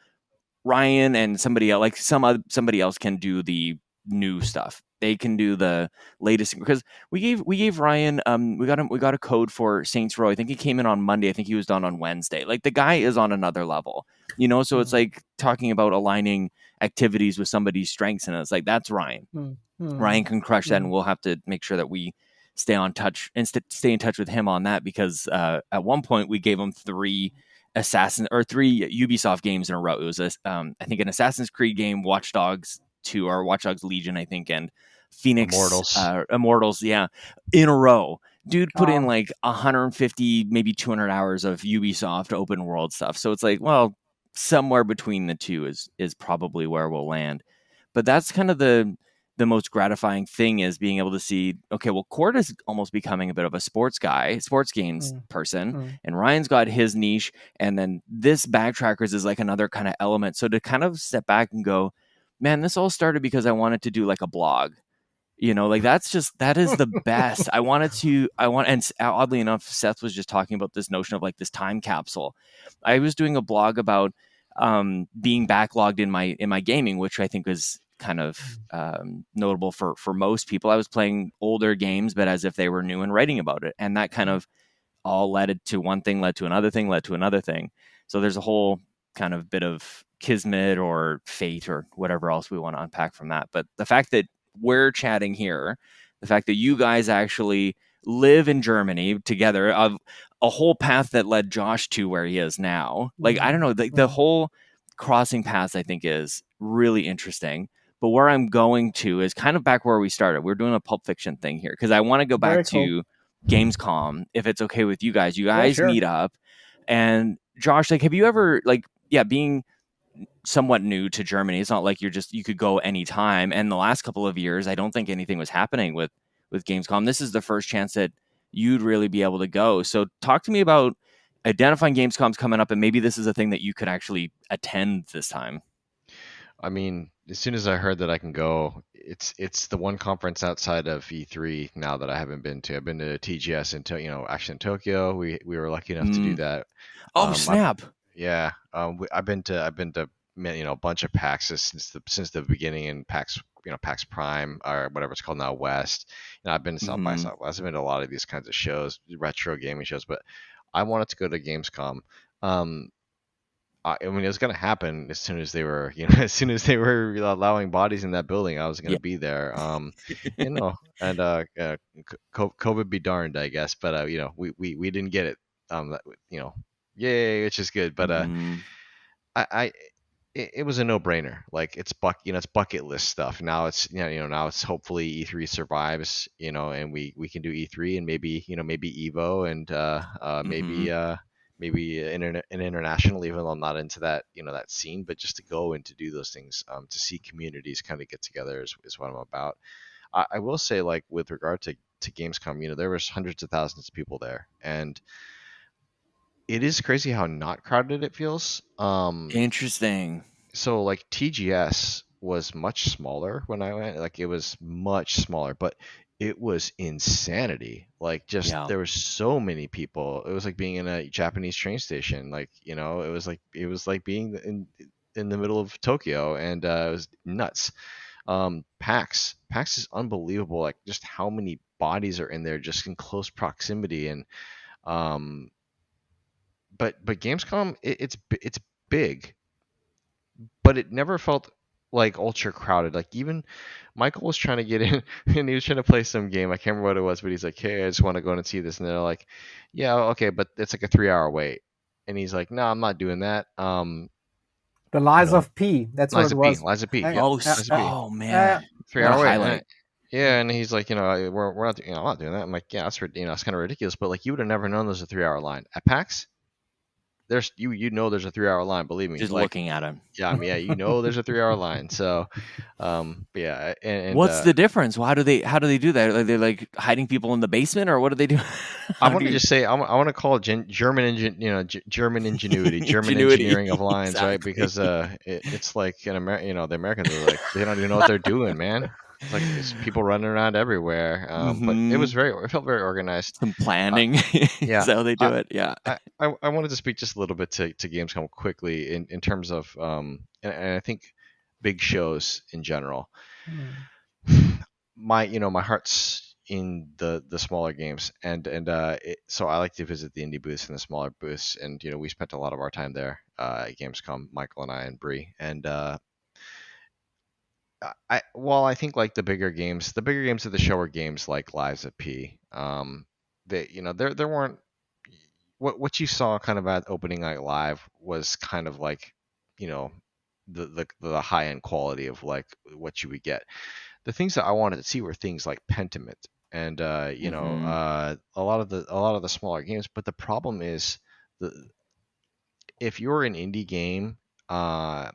Ryan and somebody else, like somebody else can do the new stuff. They can do the latest, because we gave Ryan we got a code for Saints Row. I think he came in on Monday. I think he was done on Wednesday. Like the guy is on another level, so it's mm, like talking about aligning activities with somebody's strengths, and it's like that's Ryan. mm, mm, Ryan can crush that, and mm, we'll have to make sure that we stay on touch and stay in touch with him on that, because at one point we gave him three Ubisoft games in a row. It was I think an Assassin's Creed game, Watch Dogs 2 or Watch Dogs Legion, I think, and Phoenix Immortals. Immortals, yeah, in a row. Dude put in oh, like 150, maybe 200 hours of Ubisoft open world stuff. So it's like, well, somewhere between the two is probably where we'll land. But that's kind of the most gratifying thing, is being able to see, okay, well, Court is almost becoming a bit of a sports games mm, person, mm, and Ryan's got his niche, and then this Backtrackers is like another kind of element. So to kind of step back and go, man, this all started because I wanted to do like a blog. Like that is the best. And oddly enough, Seth was just talking about this notion of like this time capsule. I was doing a blog about being backlogged in my gaming, which I think was kind of notable for most people. I was playing older games, but as if they were new, and writing about it, and that kind mm, of all led to one thing, led to another thing, led to another thing. So there's a whole kind of bit of kismet or fate or whatever else we want to unpack from that. But the fact that we're chatting here, the fact that you guys actually live in Germany together, of a whole path that led Josh to where he is now. Like, I don't mm, know, the whole crossing paths, I think, is really interesting. But where I'm going to is kind of back where we started. We're doing a Pulp Fiction thing here, because I want to go back very cool. to Gamescom, if it's okay with you guys. You Yeah, guys sure. meet up, and Josh, like, have you ever, like, yeah, being somewhat new to Germany, it's not like you could go anytime. And the last couple of years, I don't think anything was happening with Gamescom. This is the first chance that you'd really be able to go. So talk to me about identifying Gamescom's coming up, and maybe this is a thing that you could actually attend this time. I mean, as soon as I heard that I can go, it's the one conference outside of E3 now that I haven't been to. I've been to TGS actually in Tokyo. We were lucky enough to do Mm. that. Oh, I've snap. Yeah, I've been to a bunch of PAX since the beginning, in PAX PAX Prime, or whatever it's called now, West. I've been to South by Hmm. Southwest. I've been to a lot of these kinds of shows, retro gaming shows, but I wanted to go to Gamescom. Um, I mean, it was gonna happen as soon as they were, as soon as they were allowing bodies in that building. I was gonna Yeah. be there. And COVID be darned, I guess. But we didn't get it. That, yay, which is good. But Hmm. I it was a no-brainer. Like, it's bucket list stuff. Now it's now it's hopefully E3 survives, and we can do E3, and maybe Evo, and Hmm. maybe international, even though I'm not into that that scene, but just to go and to do those things, to see communities kind of get together is what I'm about. I will say, like, with regard to Gamescom, there was hundreds of thousands of people there, and it is crazy how not crowded it feels. Interesting. So, like, TGS was much smaller when I went. Like, it was much smaller, but it was insanity. Like, just Yeah. there were so many people. It was like being in a Japanese train station. Like, it was like being in the middle of Tokyo, and it was nuts. PAX is unbelievable. Like, just how many bodies are in there just in close proximity. And um, but Gamescom, it's big, but it never felt like ultra crowded. Like, even Michael was trying to get in and he was trying to play some game. I can't remember what it was, but he's like, "Hey, I just want to go in and see this." And they're like, "Yeah, okay, but it's like a 3 hour wait." And he's like, "No, I'm not doing that." The You Lies know, of P. That's what it was. Liza P. Uh, Yep, Liza P. Oh uh, man, 3 hour what a wait. highlight. Yeah, and he's like, we're not, I'm not doing that. I'm like, yeah, it's kind of ridiculous. But like, you would have never known there's a 3 hour line at PAX. There's a 3 hour line. Believe me. Just Like, looking at him. yeah, I mean, yeah, there's a 3 hour line. So, but yeah, and What's the difference? How do they do that? Are they like hiding people in the basement, or what do they do? I How want do to you- just say I want to call it German ingenuity, German Ingenuity. engineering of lines, right? Exactly. Because it's like the Americans are like, they don't even know what they're doing, man. It's like, it's people running around everywhere. But Mhm. it felt very organized. Some planning Yeah, is how they I, do it. Yeah. I wanted to speak just a little bit to Gamescom quickly in terms of and I think big shows in general. hmm. My heart's in the smaller games, so I like to visit the indie booths and the smaller booths, and we spent a lot of our time there at Gamescom, Michael and I and Bree. And I think like the bigger games of the show were games like Lives of P. They there weren't, what you saw kind of at opening night live was kind of like, you know the high end quality of like what you would get. The things that I wanted to see were things like Pentiment and Mhm. a lot of the smaller games. But the problem is, the if you're an indie game, uh,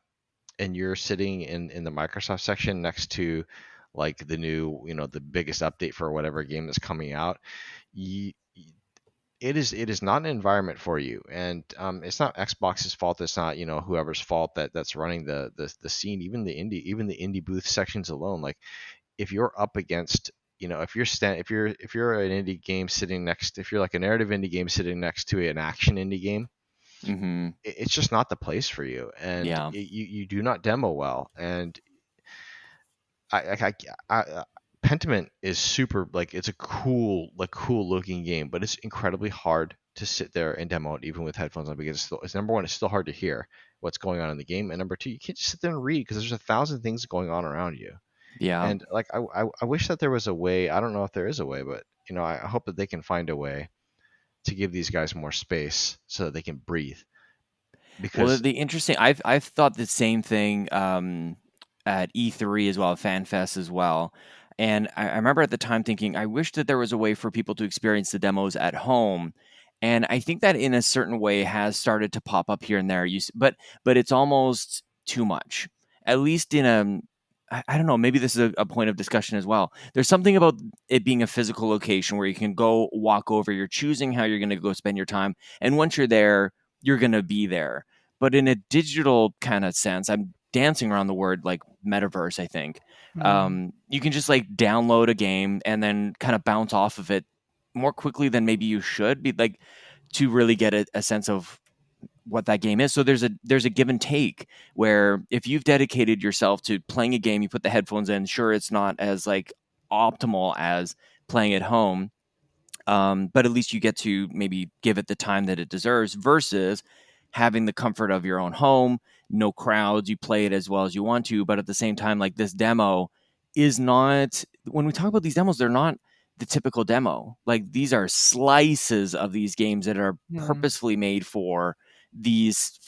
and you're sitting in the Microsoft section next to like the new, the biggest update for whatever game that's coming out, you, it is not an environment for you. And it's not Xbox's fault. It's not, whoever's fault that's running the scene. Even the indie booth sections alone. Like, if you're up against, if you're an indie game sitting next, if you're like a narrative indie game sitting next to an action indie game, Mhm. it's just not the place for you. And Yeah. you do not demo well. And I Pentiment is super, like, it's a cool looking game, but it's incredibly hard to sit there and demo it even with headphones on, because it's number one, it's still hard to hear what's going on in the game, and number two, you can't just sit there and read because there's 1,000 things going on around you. Yeah. And like, I wish that there was a way. I don't know if there is a way, but I hope that they can find a way to give these guys more space so that they can breathe. Well, Because the interesting, I've thought the same thing at E3 as well, FanFest as well. And I remember at the time thinking, I wish that there was a way for people to experience the demos at home. And I think that in a certain way has started to pop up here and there. But it's almost too much. At least in I don't know, maybe this is a point of discussion as well. There's something about it being a physical location where you can go walk over, you're choosing how you're going to go spend your time. And once you're there, you're going to be there. But in a digital kind of sense, I'm dancing around the word like metaverse, I think. Hmm. You can just like download a game and then kind of bounce off of it more quickly than maybe you should be, like, to really get a sense of what that game is. So there's a give and take where if you've dedicated yourself to playing a game, you put the headphones in, sure, it's not as like optimal as playing at home, but at least you get to maybe give it the time that it deserves versus having the comfort of your own home, no crowds, you play it as well as you want to. But at the same time, like, this demo is not, when we talk about these demos, they're not the typical demo. Like, these are slices of these games that are Hmm. purposefully made for these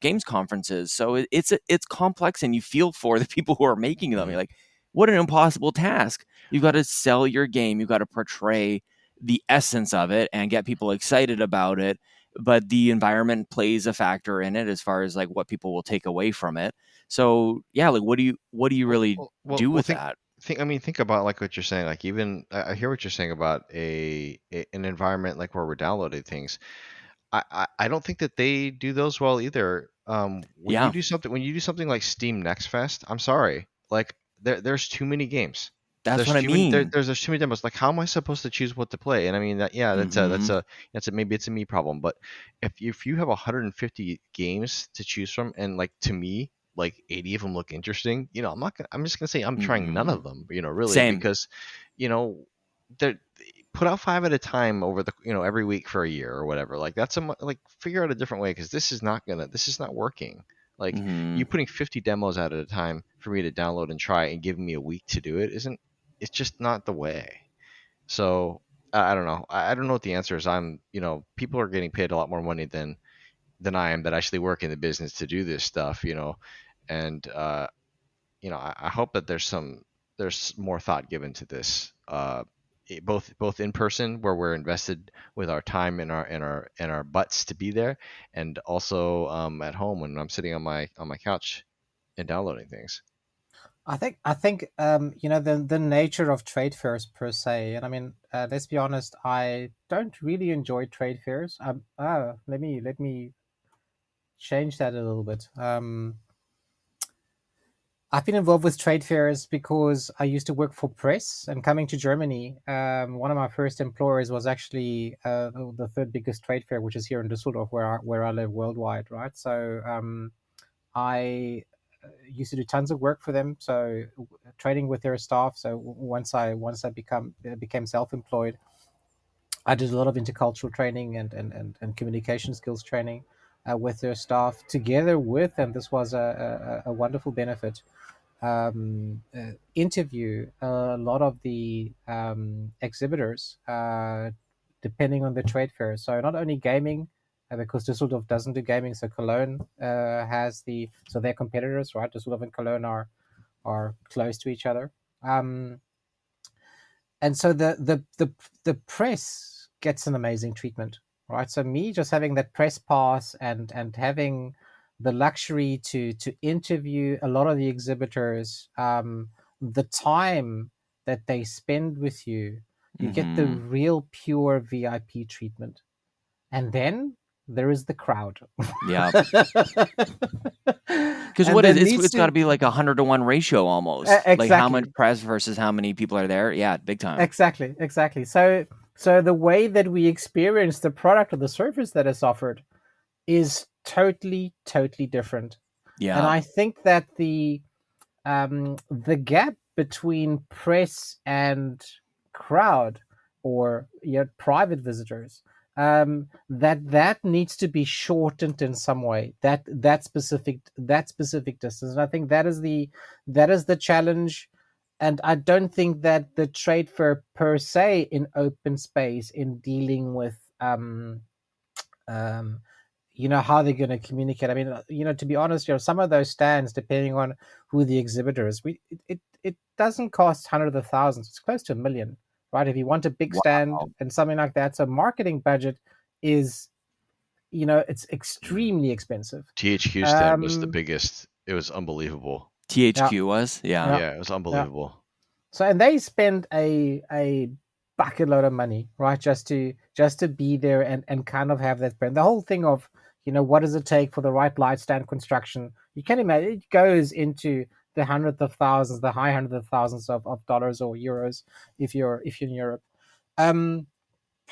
games conferences. So it's complex, and you feel for the people who are making them. You're Mhm. like, what an impossible task. You've got to sell your game. You've got to portray the essence of it and get people excited about it, but the environment plays a factor in it as far as like what people will take away from it. So yeah, like, what do you Well, really well, well, do well, with think, that? think. I mean, think about like what you're saying. Like, even I hear what you're saying about an environment like where we're downloading things. I don't think that they do those well either. When you Yeah. do something like Steam Next Fest, I'm sorry, like, there's too many games. That's what I mean. There's too many demos. Like, how am I supposed to choose what to play? And I mean, that's a maybe it's a me problem. But if you have 150 games to choose from, and like to me, like 80 of them look interesting, I'm just gonna say I'm trying none of them. Really, Same. because they're put out 5 at a time over the every week for a year or whatever. Like like figure out a different way, because this is not working. Like you putting 50 demos out at a time for me to download and try and giving me a week to do it it's just not the way. So I don't know. I don't know what the answer is. People are getting paid a lot more money than I am that actually work in the business to do this stuff, and I hope that there's more thought given to this, both in person where we're invested with our time and our butts to be there, and also at home when I'm sitting on my couch and downloading things. I think the nature of trade fairs per se, and I mean, let's be honest, I don't really enjoy trade fairs. Let me change that a little bit. I've been involved with trade fairs because I used to work for press, and coming to Germany, one of my first employers was actually the third biggest trade fair, which is here in Düsseldorf, where I live worldwide, right? So I used to do tons of work for them, so trading with their staff. So once I became self-employed, I did a lot of intercultural training and communication skills training with their staff together with, and this was a wonderful benefit, interview a lot of the exhibitors, depending on the trade fair. So not only gaming, because Düsseldorf doesn't do gaming, so Cologne has so their competitors, right? Düsseldorf and Cologne are close to each other, and so the press gets an amazing treatment, right? So me just having that press pass and having the luxury to interview a lot of the exhibitors, the time that they spend with you, you get the real pure VIP treatment. And then there is the crowd. Yeah. Because what is it's got to be like 100-to-1 ratio almost. Exactly. Like how much press versus how many people are there. Yeah, big time. Exactly. So the way that we experience the product or the service that is offered is totally different. Yeah. And I think that the gap between press and crowd, or private visitors, that needs to be shortened in some way. That specific distance. And I think that is the challenge. And I don't think that the trade fair per se in open space in dealing with how they're going to communicate. I mean, to be honest, some of those stands, depending on who the exhibitor is, it doesn't cost hundreds of thousands. It's close to $1 million, right? If you want a big stand and something like that. So marketing budget is, it's extremely expensive. THQ stand was the biggest. It was unbelievable. THQ was? Yeah. Yeah, it was unbelievable. Yeah. So, and they spend a bucket load of money, right? Just to be there and kind of have that brand. The whole thing of, what does it take for the right light stand construction? You can imagine it goes into the hundreds of thousands, the high hundreds of thousands of dollars or euros if you're in Europe.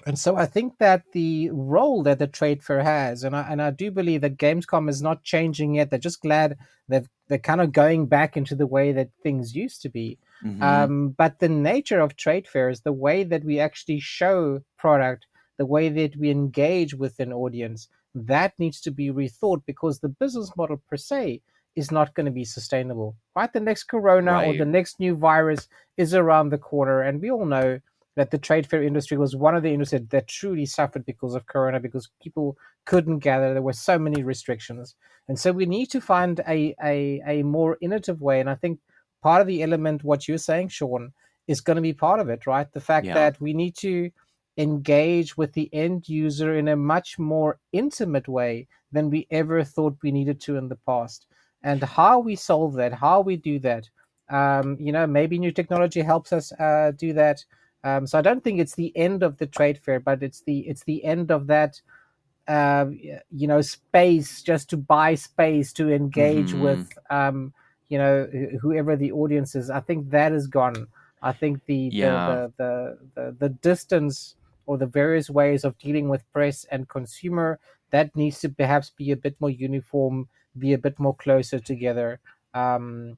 And so I think that the role that the trade fair has, and I do believe that Gamescom is not changing yet. They're just glad they're kind of going back into the way that things used to be. Mm-hmm. But the nature of trade fairs, the way that we actually show product, the way that we engage with an audience, that needs to be rethought, because the business model per se is not going to be sustainable, right? The next corona or the next new virus is around the corner, and we all know that the trade fair industry was one of the industries that truly suffered because of corona, because people couldn't gather. There were so many restrictions. And so we need to find a more innovative way. And I think part of the element, what you're saying, Sean, is going to be part of it, right? The fact that we need to engage with the end user in a much more intimate way than we ever thought we needed to in the past. And how we solve that, how we do that, maybe new technology helps us do that. So I don't think it's the end of the trade fair, but it's the end of that, space, just to buy space to engage with, whoever the audience is. I think that is gone. I think Yeah. the distance or the various ways of dealing with press and consumer, that needs to perhaps be a bit more uniform, be a bit more closer together. And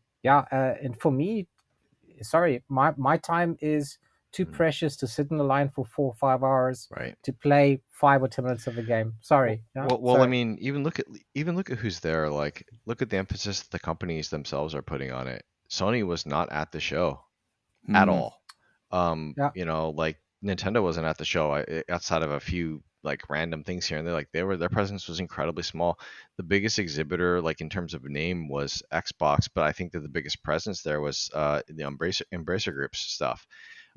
for me, sorry, my time is too Mm. precious to sit in the line for 4 or 5 hours Right. to play 5 or 10 minutes of a game. Well, Sorry, yeah, well, I sorry. mean, even look at who's there. Like, look at the emphasis the companies themselves are putting on it. Sony was not at the show at Hmm. all. Yeah. Like Nintendo wasn't at the show outside of a few like random things here and there. Like their presence was incredibly small. The biggest exhibitor, like in terms of name, was Xbox, but I think that the biggest presence there was the Embracer Group's stuff.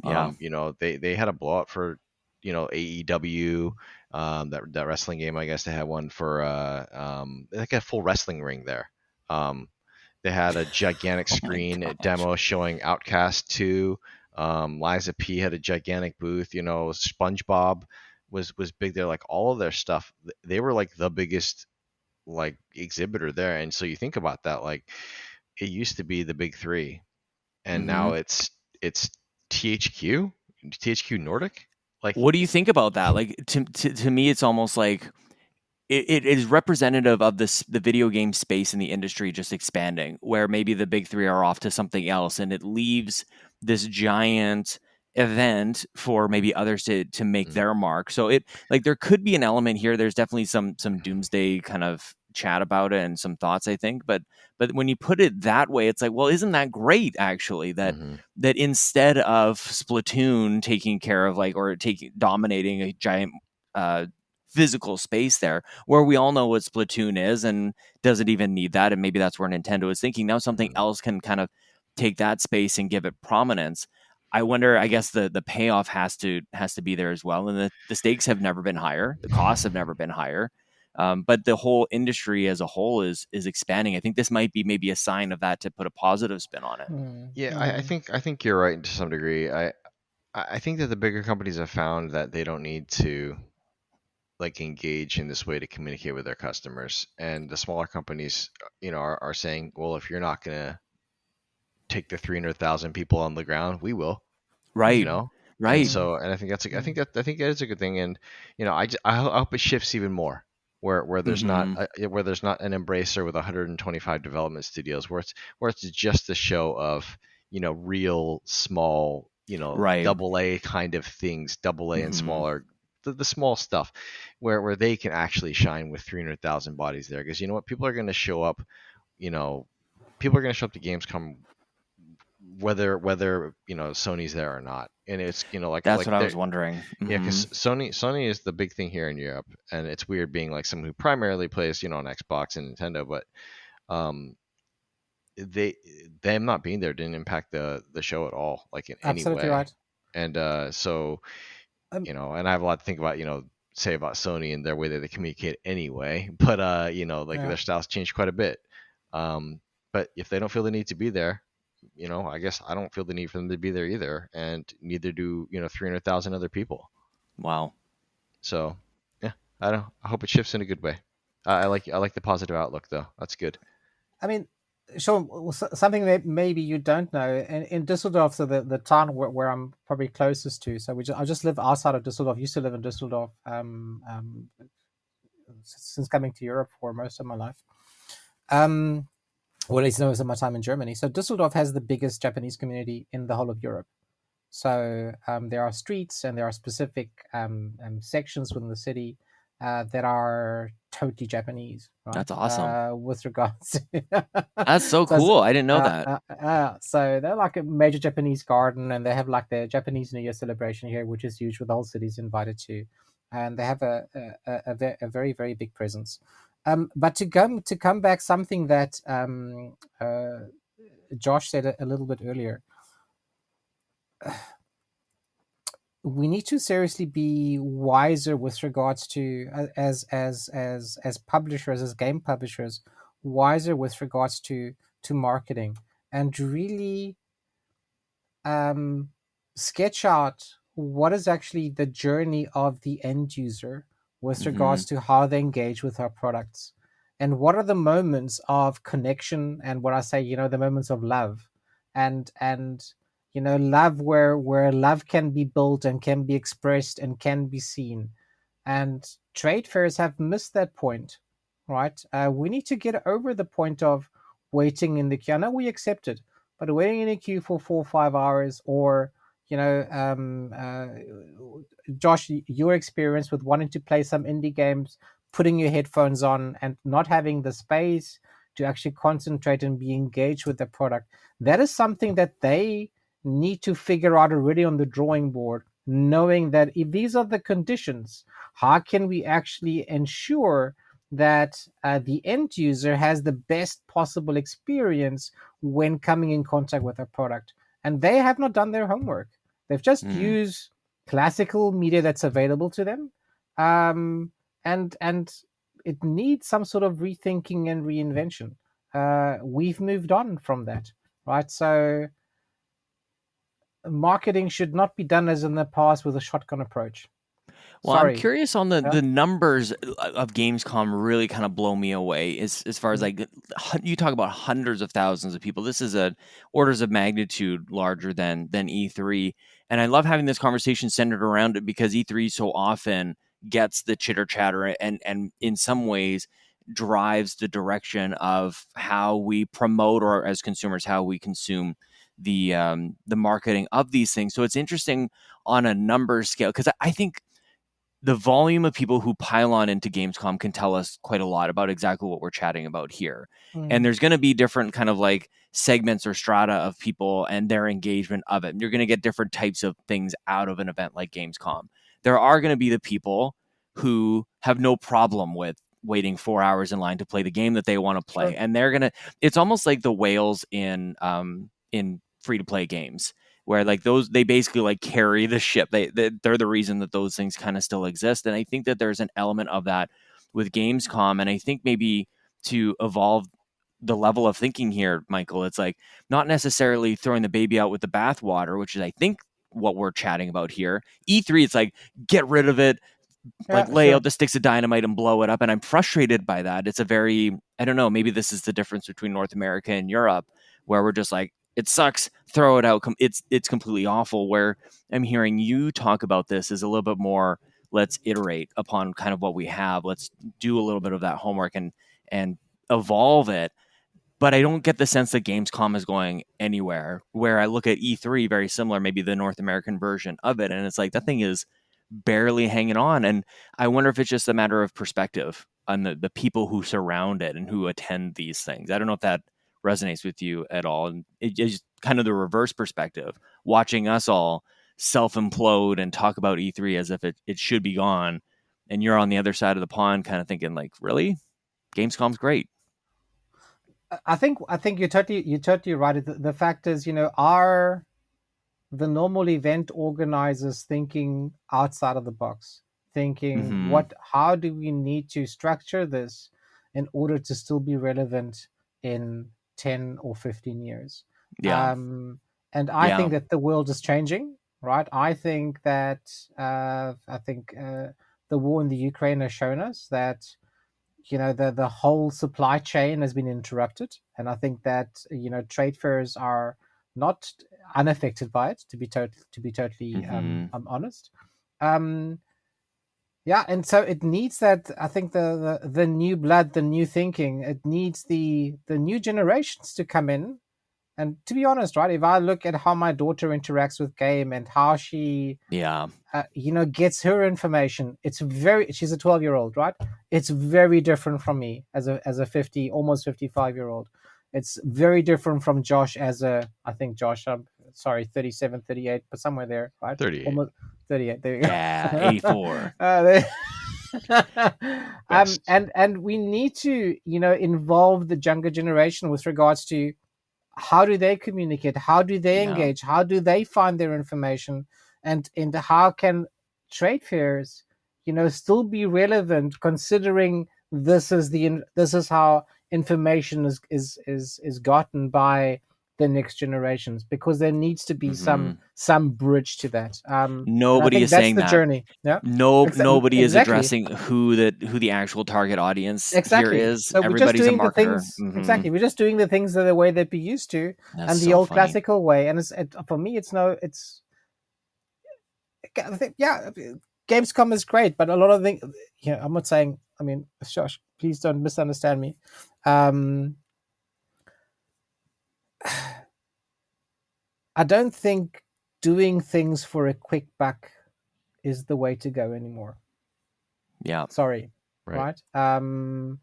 Yeah. They had a blowout for AEW, that wrestling game. I guess they had one for like a full wrestling ring there. They had a gigantic Oh my screen gosh. demo showing Outcast 2. Liza P had a gigantic booth. SpongeBob was big there. Like all of their stuff, they were like the biggest like exhibitor there. And so you think about that, like it used to be the big three, and Hmm. now it's THQ Nordic. Like, What do you think about that? Like to me, it's almost like it is representative of the video game space in the industry just expanding, where maybe the big three are off to something else, and it leaves this giant event for maybe others to make mm, their mark. So it like there could be an element here. There's definitely some doomsday kind of chat about it and some thoughts, I think. But when you put it that way, it's like, well, isn't that great actually mhm, that instead of Splatoon taking care of like or taking dominating a giant physical space there, where we all know what Splatoon is and doesn't even need that, and maybe that's where Nintendo is thinking now something mhm, else can kind of take that space and give it prominence. I wonder, I guess the payoff has to be there as well, and the stakes have never been higher, the costs have never been higher. But the whole industry as a whole is expanding. I think this might be maybe a sign of that to put a positive spin on it. yeah, Mm. I think you're right to some degree. I think that the bigger companies have found that they don't need to like engage in this way to communicate with their customers, and the smaller companies, are saying, well, if you're not gonna take the 300,000 people on the ground, we will. you Right, Mm. know and right. Mm. so and Mm. I think that is a good thing. And I hope it shifts even more, where Hmm. there's not an embracer with 125 development studios, where it's just a show of real small, Right. double A kind of things, double A and Hmm. smaller, the small stuff, where they can actually shine with 300,000 bodies there. Because you know what, people are going to show up, you know people are going to show up to Gamescom whether Sony's there or not. And it's That's like what I there was wondering. yeah, Hmm. because Sony is the big thing here in Europe, and it's weird being like someone who primarily plays on Xbox and Nintendo, but um they them not being there didn't impact the show at all, like in any Absolutely way. right. And so Um, and I have a lot to think about, say about Sony and their way that they communicate anyway. But like yeah. their styles changed quite a bit. Um, but if they don't feel the need to be there, I guess I don't feel the need for them to be there either, and neither do 300,000 other people. Wow. So yeah, I don't. I hope it shifts in a good way. I like the positive outlook though. That's good. I mean, Sean, something that maybe you don't know, in Düsseldorf, so the town where I'm probably closest to, so I just live outside of Düsseldorf. Used to live in Düsseldorf since coming to Europe for most of my life. Well, at least most of my time in Germany. So Düsseldorf has the biggest Japanese community in the whole of Europe. So there are streets and there are specific sections within the city that are totally Japanese, right? That's awesome. With regards to That's so so, cool. I didn't know that. so they're like a major Japanese garden, and they have like the Japanese New Year celebration here, which is huge, with the whole city's invited to, and they have a very very big presence. But to come back, something that Josh said a little bit earlier, we need to seriously be wiser with regards to as publishers, as game publishers, wiser with regards to marketing, and really um, sketch out what is actually the journey of the end user with Hmm. regards to how they engage with our products, and what are the moments of connection, and what I say, the moments of love, and love where love can be built and can be expressed and can be seen. And trade fairs have missed that point, right? We need to get over the point of waiting in the queue. I know we accept it, but waiting in a queue for 4 or 5 hours, or Josh, your experience with wanting to play some indie games, putting your headphones on and not having the space to actually concentrate and be engaged with the product. That is something that they need to figure out already on the drawing board, knowing that if these are the conditions, how can we actually ensure that the end user has the best possible experience when coming in contact with a product? And they have not done their homework. They've just used classical media that's available to them, and it needs some sort of rethinking and reinvention. We've moved on from that, right? So marketing should not be done as in the past with a shotgun approach. Well, Sorry. I'm curious on the numbers of Gamescom really kind of blow me away as far as like you talk about hundreds of thousands of people. This is orders of magnitude larger than E3. And I love having this conversation centered around it because E3 so often gets the chitter chatter and in some ways drives the direction of how we promote, or as consumers, how we consume the marketing of these things. So it's interesting on a number scale, because I think the volume of people who pile on into Gamescom can tell us quite a lot about exactly what we're chatting about here. And there's going to be different kind of like segments or strata of people and their engagement of it. And you're going to get different types of things out of an event like Gamescom. There are going to be the people who have no problem with waiting 4 hours in line to play the game that they want to play. Sure. And they're going to, it's almost like the whales in free to play games, where like those, they basically like carry the ship. They're the reason that those things kind of still exist. And I think that there's an element of that with Gamescom. And I think maybe to evolve the level of thinking here, Michael, it's like not necessarily throwing the baby out with the bathwater, which is, I think, what we're chatting about here. E3, it's like, get rid of it, like lay out the sticks of dynamite and blow it up. And I'm frustrated by that. It's a very, I don't know, maybe this is the difference between North America and Europe, where we're just like, it sucks, throw it out. It's completely awful. Where I'm hearing you talk about this is a little bit more, let's iterate upon kind of what we have. Let's do a little bit of that homework and evolve it. But I don't get the sense that Gamescom is going anywhere, where I look at E3, very similar, maybe the North American version of it. And it's like, that thing is barely hanging on. And I wonder if it's just a matter of perspective on the people who surround it and who attend these things. I don't know if that resonates with you at all. And it's kind of the reverse perspective, watching us all self-implode and talk about E3 as if it should be gone. And you're on the other side of the pond kind of thinking like, really? Gamescom's great. I think you're totally right. The fact is, are the normal event organizers thinking outside of the box, thinking how do we need to structure this in order to still be relevant in 10 or 15 years? And I think that the world is changing, right? I think that the war in the Ukraine has shown us that the whole supply chain has been interrupted, and I think that trade fairs are not unaffected by it, to be totally honest. And so it needs that, I think, the new blood, the new thinking. It needs the new generations to come in. And to be honest, right, if I look at how my daughter interacts with game and how she gets her information, she's a 12-year-old, right? It's very different from me as a 50, almost 55-year-old. It's very different from Josh I think Josh, I'm sorry, 37, 38, but somewhere there, right? 38. Almost 38. There you go. Yeah, 84. And we need to, involve the younger generation with regards to how do they communicate, how do they engage, how do they find their information, and how can trade fairs, still be relevant, considering this is how information is gotten by the next generations, because there needs to be Mhm. some bridge to that. And I Nobody think is that's saying the that. journey. Yeah, Nobody is exactly. addressing who the actual target audience here Exactly. is. So we're just Everybody's a doing the marketer. things. Mhm. Exactly. We're just doing the things the way they'd be used to, That's and the so old funny. classical way. And for me, it's I think, yeah, Gamescom is great, but a lot of things. Yeah, I'm not saying. I mean, Josh, please don't misunderstand me. I don't think doing things for a quick buck is the way to go anymore. Yeah. Sorry, Right. And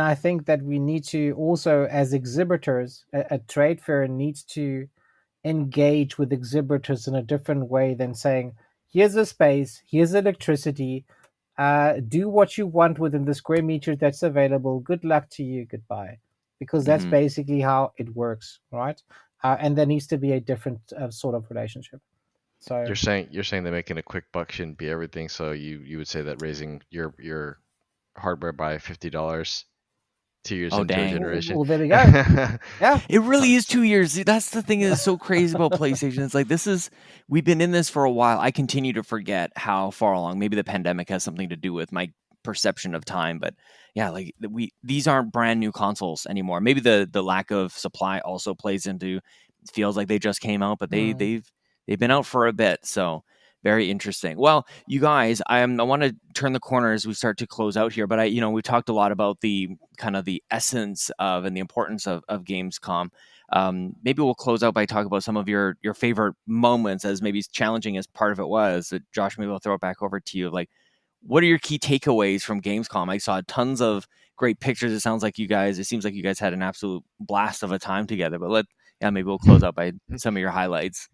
I think that we need to also, as exhibitors, a trade fair needs to engage with exhibitors in a different way than saying, "Here's a space, here's electricity, do what you want within the square meter that's available. Good luck to you, goodbye," because that's Mhm. basically how it works, right? And there needs to be a different sort of relationship. So You're saying that making a quick buck shouldn't be everything. So you would say that raising your hardware by $50 2 years Oh, into a dang. generation. well, there we go. Yeah, It really is 2 years. That's the thing that's so crazy about PlayStation. It's like we've been in this for a while. I continue to forget how far along. Maybe the pandemic has something to do with my perception of time, but yeah, like these aren't brand new consoles anymore. Maybe the lack of supply also plays into. It feels like they just came out, but they've been out for a bit. So very interesting. Well, you guys, I want to turn the corner as we start to close out here, but we talked a lot about the kind of the essence of and the importance of Gamescom. Maybe we'll close out by talking about some of your favorite moments, as maybe challenging as part of it was. Josh, maybe I'll throw it back over to you. Like, what are your key takeaways from Gamescom? I saw tons of great pictures. It seems like you guys had an absolute blast of a time together. But maybe we'll close out by some of your highlights.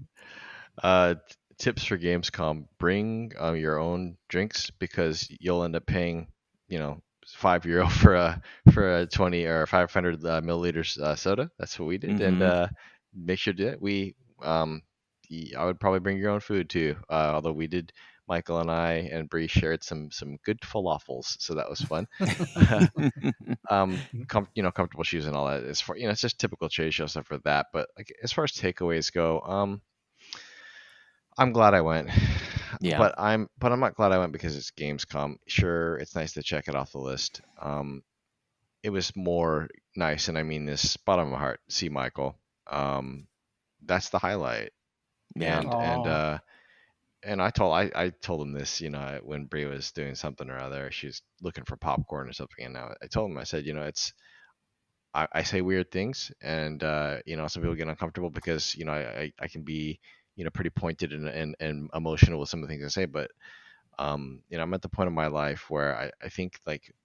Tips for Gamescom: bring your own drinks, because you'll end up paying, €5 for a 20 or 500 milliliters soda. That's what we did, Mhm. and make sure to do it. I would probably bring your own food too. Although Michael and I and Bree shared some good falafels, so that was fun. Comfortable shoes and all that. As far it's just typical trade show stuff for that. But like as far as takeaways go, I'm glad I went. Yeah. But I'm not glad I went because it's Gamescom. Sure, it's nice to check it off the list. It was more nice, and I mean this bottom of my heart, see Michael. That's the highlight. Yeah. And I told him this, when Brie was doing something or other, she was looking for popcorn or something, and I told him, I said, it's I say weird things, and some people get uncomfortable because I can be pretty pointed and emotional with some of the things I say, but I'm at the point of my life where I think like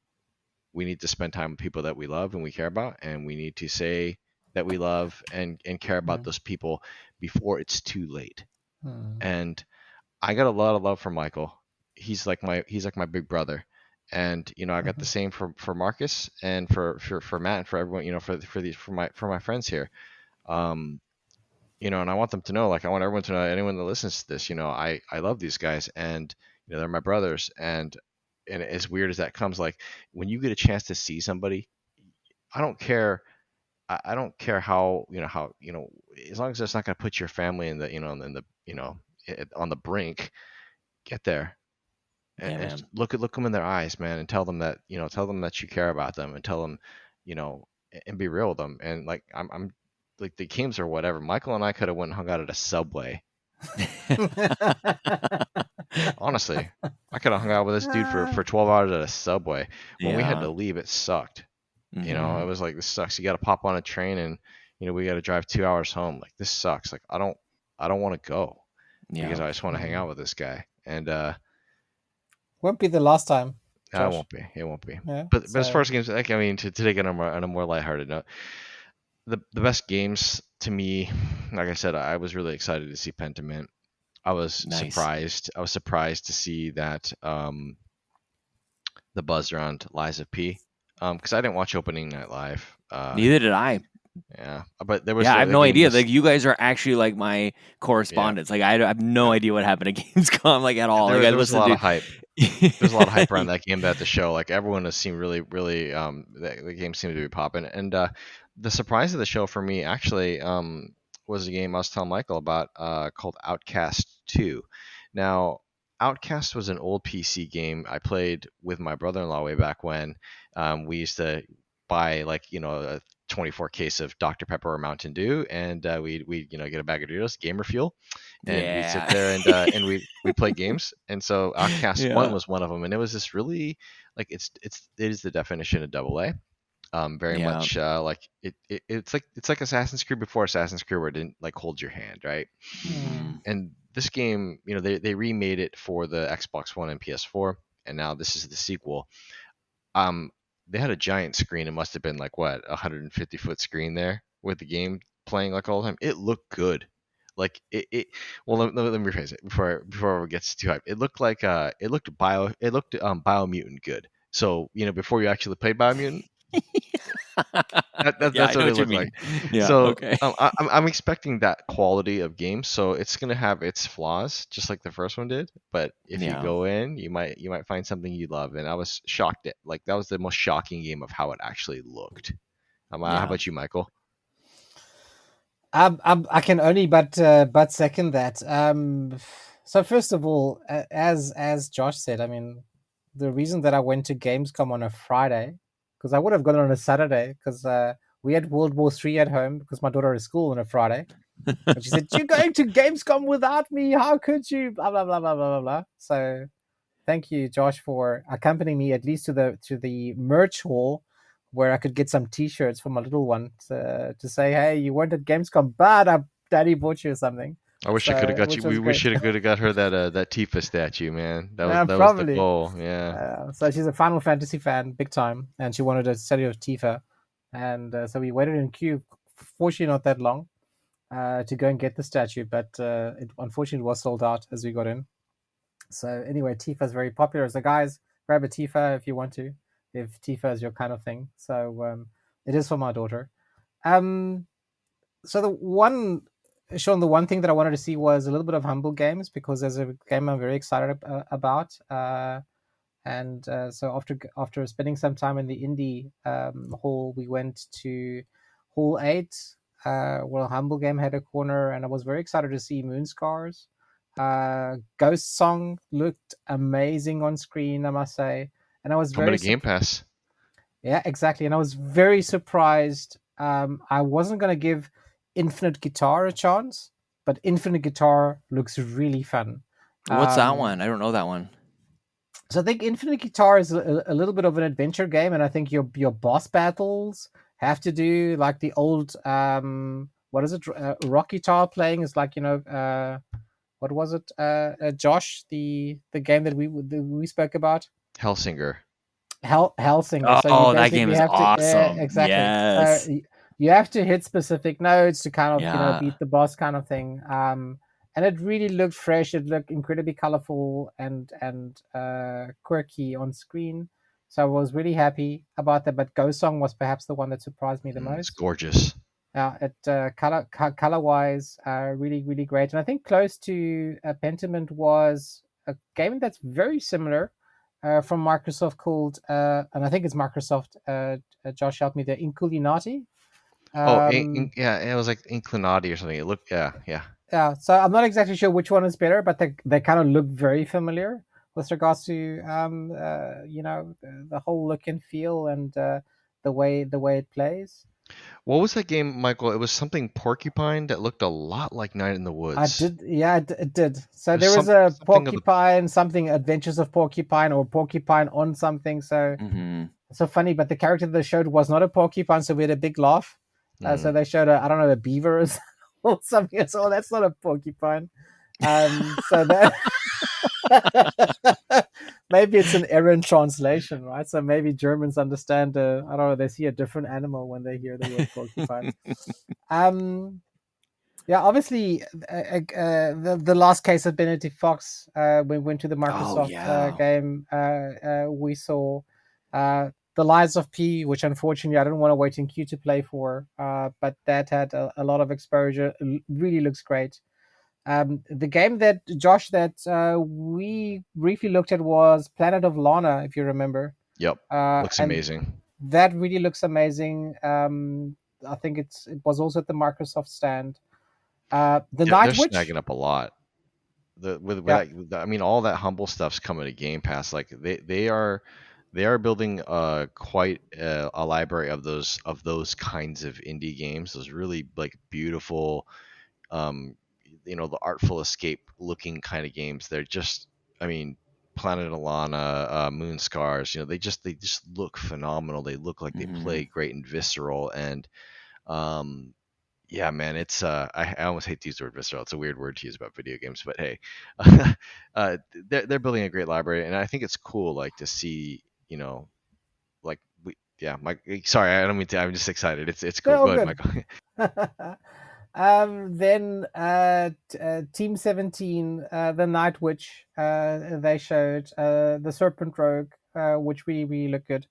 we need to spend time with people that we love and we care about, and we need to say that we love and care about those people before it's too late. And I got a lot of love from Michael. He's like my big brother. And I got the same for Marcus and for Matt and for everyone, for my friends here. And I want them to know, like I want everyone to know, anyone that listens to this, I love these guys, and they're my brothers. And as weird as that comes, like when you get a chance to see somebody, I don't care. I don't care how as long as it's not going to put your family in on the brink. Get there and look them in their eyes, man, and tell them that you care about them, and tell them, and be real with them. And like I'm like the games or whatever. Michael and I could have went and hung out at a Subway. Honestly, I could have hung out with this dude for 12 hours at a Subway. When we had to leave, it sucked. It was like, this sucks. You got to pop on a train, and we got to drive 2 hours home. Like, this sucks. Like, I don't want to go because I just want to hang out with this guy. And won't be the last time. It won't be. It won't be. Yeah, but as far as games, like, I mean, to take it on a more lighthearted note, the best games to me, like I said, I was really excited to see Pentiment. I was surprised. I was surprised to see that the buzz around Lies of P, because I didn't watch opening night live. Neither did I. Yeah, but there was. I have no idea. Like, you guys are actually like my correspondents. Yeah. Like, I have no idea what happened at Gamescom, like, at all. There was a lot of hype. there's a lot of hype around that game at the show. Like everyone has seemed really the game seemed to be popping. And the surprise of the show for me actually was a game I was telling Michael about called Outcast 2. Now, Outcast was an old PC game I played with my brother-in-law way back when. We used to buy a 24 case of Dr. Pepper or Mountain Dew, and we'd get a bag of Doritos, gamer fuel, and we'd sit there and we play games. And so Outcast Yeah. 1 was one of them, and it was this really it is the definition of double A. Very Yeah. much it's like Assassin's Creed before Assassin's Creed, where it didn't like hold your hand, right? Mhm. And this game, they remade it for the Xbox One and PS4, and now this is the sequel. They had a giant screen. It must have been like what, 150-foot screen there with the game playing like all the time. It looked good. Like well, let me rephrase it before it gets too hype. It looked like Biomutant good. So before you actually played Biomutant, Yeah, that's I know what it what you looked like. mean. Yeah, So okay. I'm expecting that quality of game. So it's gonna have its flaws, just like the first one did. But if you Yeah. go in, you might find something you love. And I was shocked at that was the most shocking game of how it actually looked. How Yeah. about you, Michael? I can only but second that. So first of all, as Josh said, I mean, the reason that I went to Gamescom on a Friday, because I would have gone on a Saturday, because we had World War III at home because my daughter is school on a Friday, and she said, "You're going to Gamescom without me? How could you?" Blah blah blah blah blah blah blah. So thank you, Josh, for accompanying me at least to the merch hall, where I could get some T-shirts for my little one to say, "Hey, you weren't at Gamescom, but Daddy bought you something." I wish I could have got you. Which was We great. should have got her that Tifa statue, man. That was the Probably. goal. Yeah. So she's a Final Fantasy fan, big time, and she wanted a statue of Tifa, and so we waited in queue. Fortunately, not that long to go and get the statue, but it unfortunately was sold out as we got in. So anyway, Tifa is very popular. So guys, grab a Tifa if you want to, if Tifa is your kind of thing. So it is for my daughter. So the one, Sean, the one thing that I wanted to see was a little bit of Humble Games, because there's a game I'm very excited about. And so after spending some time in the indie hall, we went to Hall 8, where Humble Game had a corner, and I was very excited to see Moonscars. Ghost Song looked amazing on screen, I must say, and I was Coming very to Game Pass. Yeah, exactly, and I was very surprised. I wasn't going to give Infinite Guitar a chance, but Infinite Guitar looks really fun. What's that one? I don't know that one. So I think Infinite Guitar is a little bit of an adventure game, and I think your boss battles have to do like the old what is it? Rock guitar playing is like, what was it? Josh, the game that we spoke about, Hellsinger. Hellsinger. So Oh, you that game basically is have to awesome. exactly. Yes. You have to hit specific notes to kind of Yeah. beat the boss kind of thing. And it really looked fresh. It looked incredibly colorful and quirky on screen. So I was really happy about that. But Ghost Song was perhaps the one that surprised me the It's most. gorgeous. Color wise, really great. And I think close to Pentiment was a game that's very similar from Microsoft called, and I think it's Microsoft. Josh helped me there. Inculinati. Yeah, it was like Inclinati or something. It looked, yeah. Yeah, so I'm not exactly sure which one is better, but they kind of look very familiar with regards to the whole look and feel and the way it plays. What was that game, Michael? It was something Porcupine that looked a lot like Night in the Woods. It did. So There's there was a something of the- Porcupine, something Adventures of Porcupine, or Porcupine on something. So Mhm. so funny, but the character they showed was not a porcupine, so we had a big laugh. So they showed a beaver or something. So that's not a porcupine. So that maybe it's an error in translation, right? So maybe Germans understand. I don't know. They see a different animal when they hear the word porcupine. Yeah, obviously, the last case of Benedict Fox, we went to the Microsoft game. We saw The Lies of P, which unfortunately I didn't want to wait in queue to play for, but that had a lot of exposure. It really looks great. The game that Josh that we briefly looked at was Planet of Lana, if you remember. Yep, looks And amazing. that really looks amazing. I think it was also at the Microsoft stand. The They're Night Witch. snagging up a lot. Yeah. I mean, all that humble stuff's coming to Game Pass. Like they are building quite a library of those kinds of indie games. Those really like beautiful, the Artful Escape looking kind of games. They're just, I mean, Planet Alana, Moon Scars. They just look phenomenal. They look like they play great and visceral. And yeah, man, it's I almost hate to use the word visceral. It's a weird word to use about video games, but hey, they're building a great library, and I think it's cool, like to see, like Mike. Sorry, I don't mean to. I'm just excited. It's cool. No, Go ahead, good. Michael. Then Team 17, the Night Witch, they showed the Serpent Rogue, which we look good.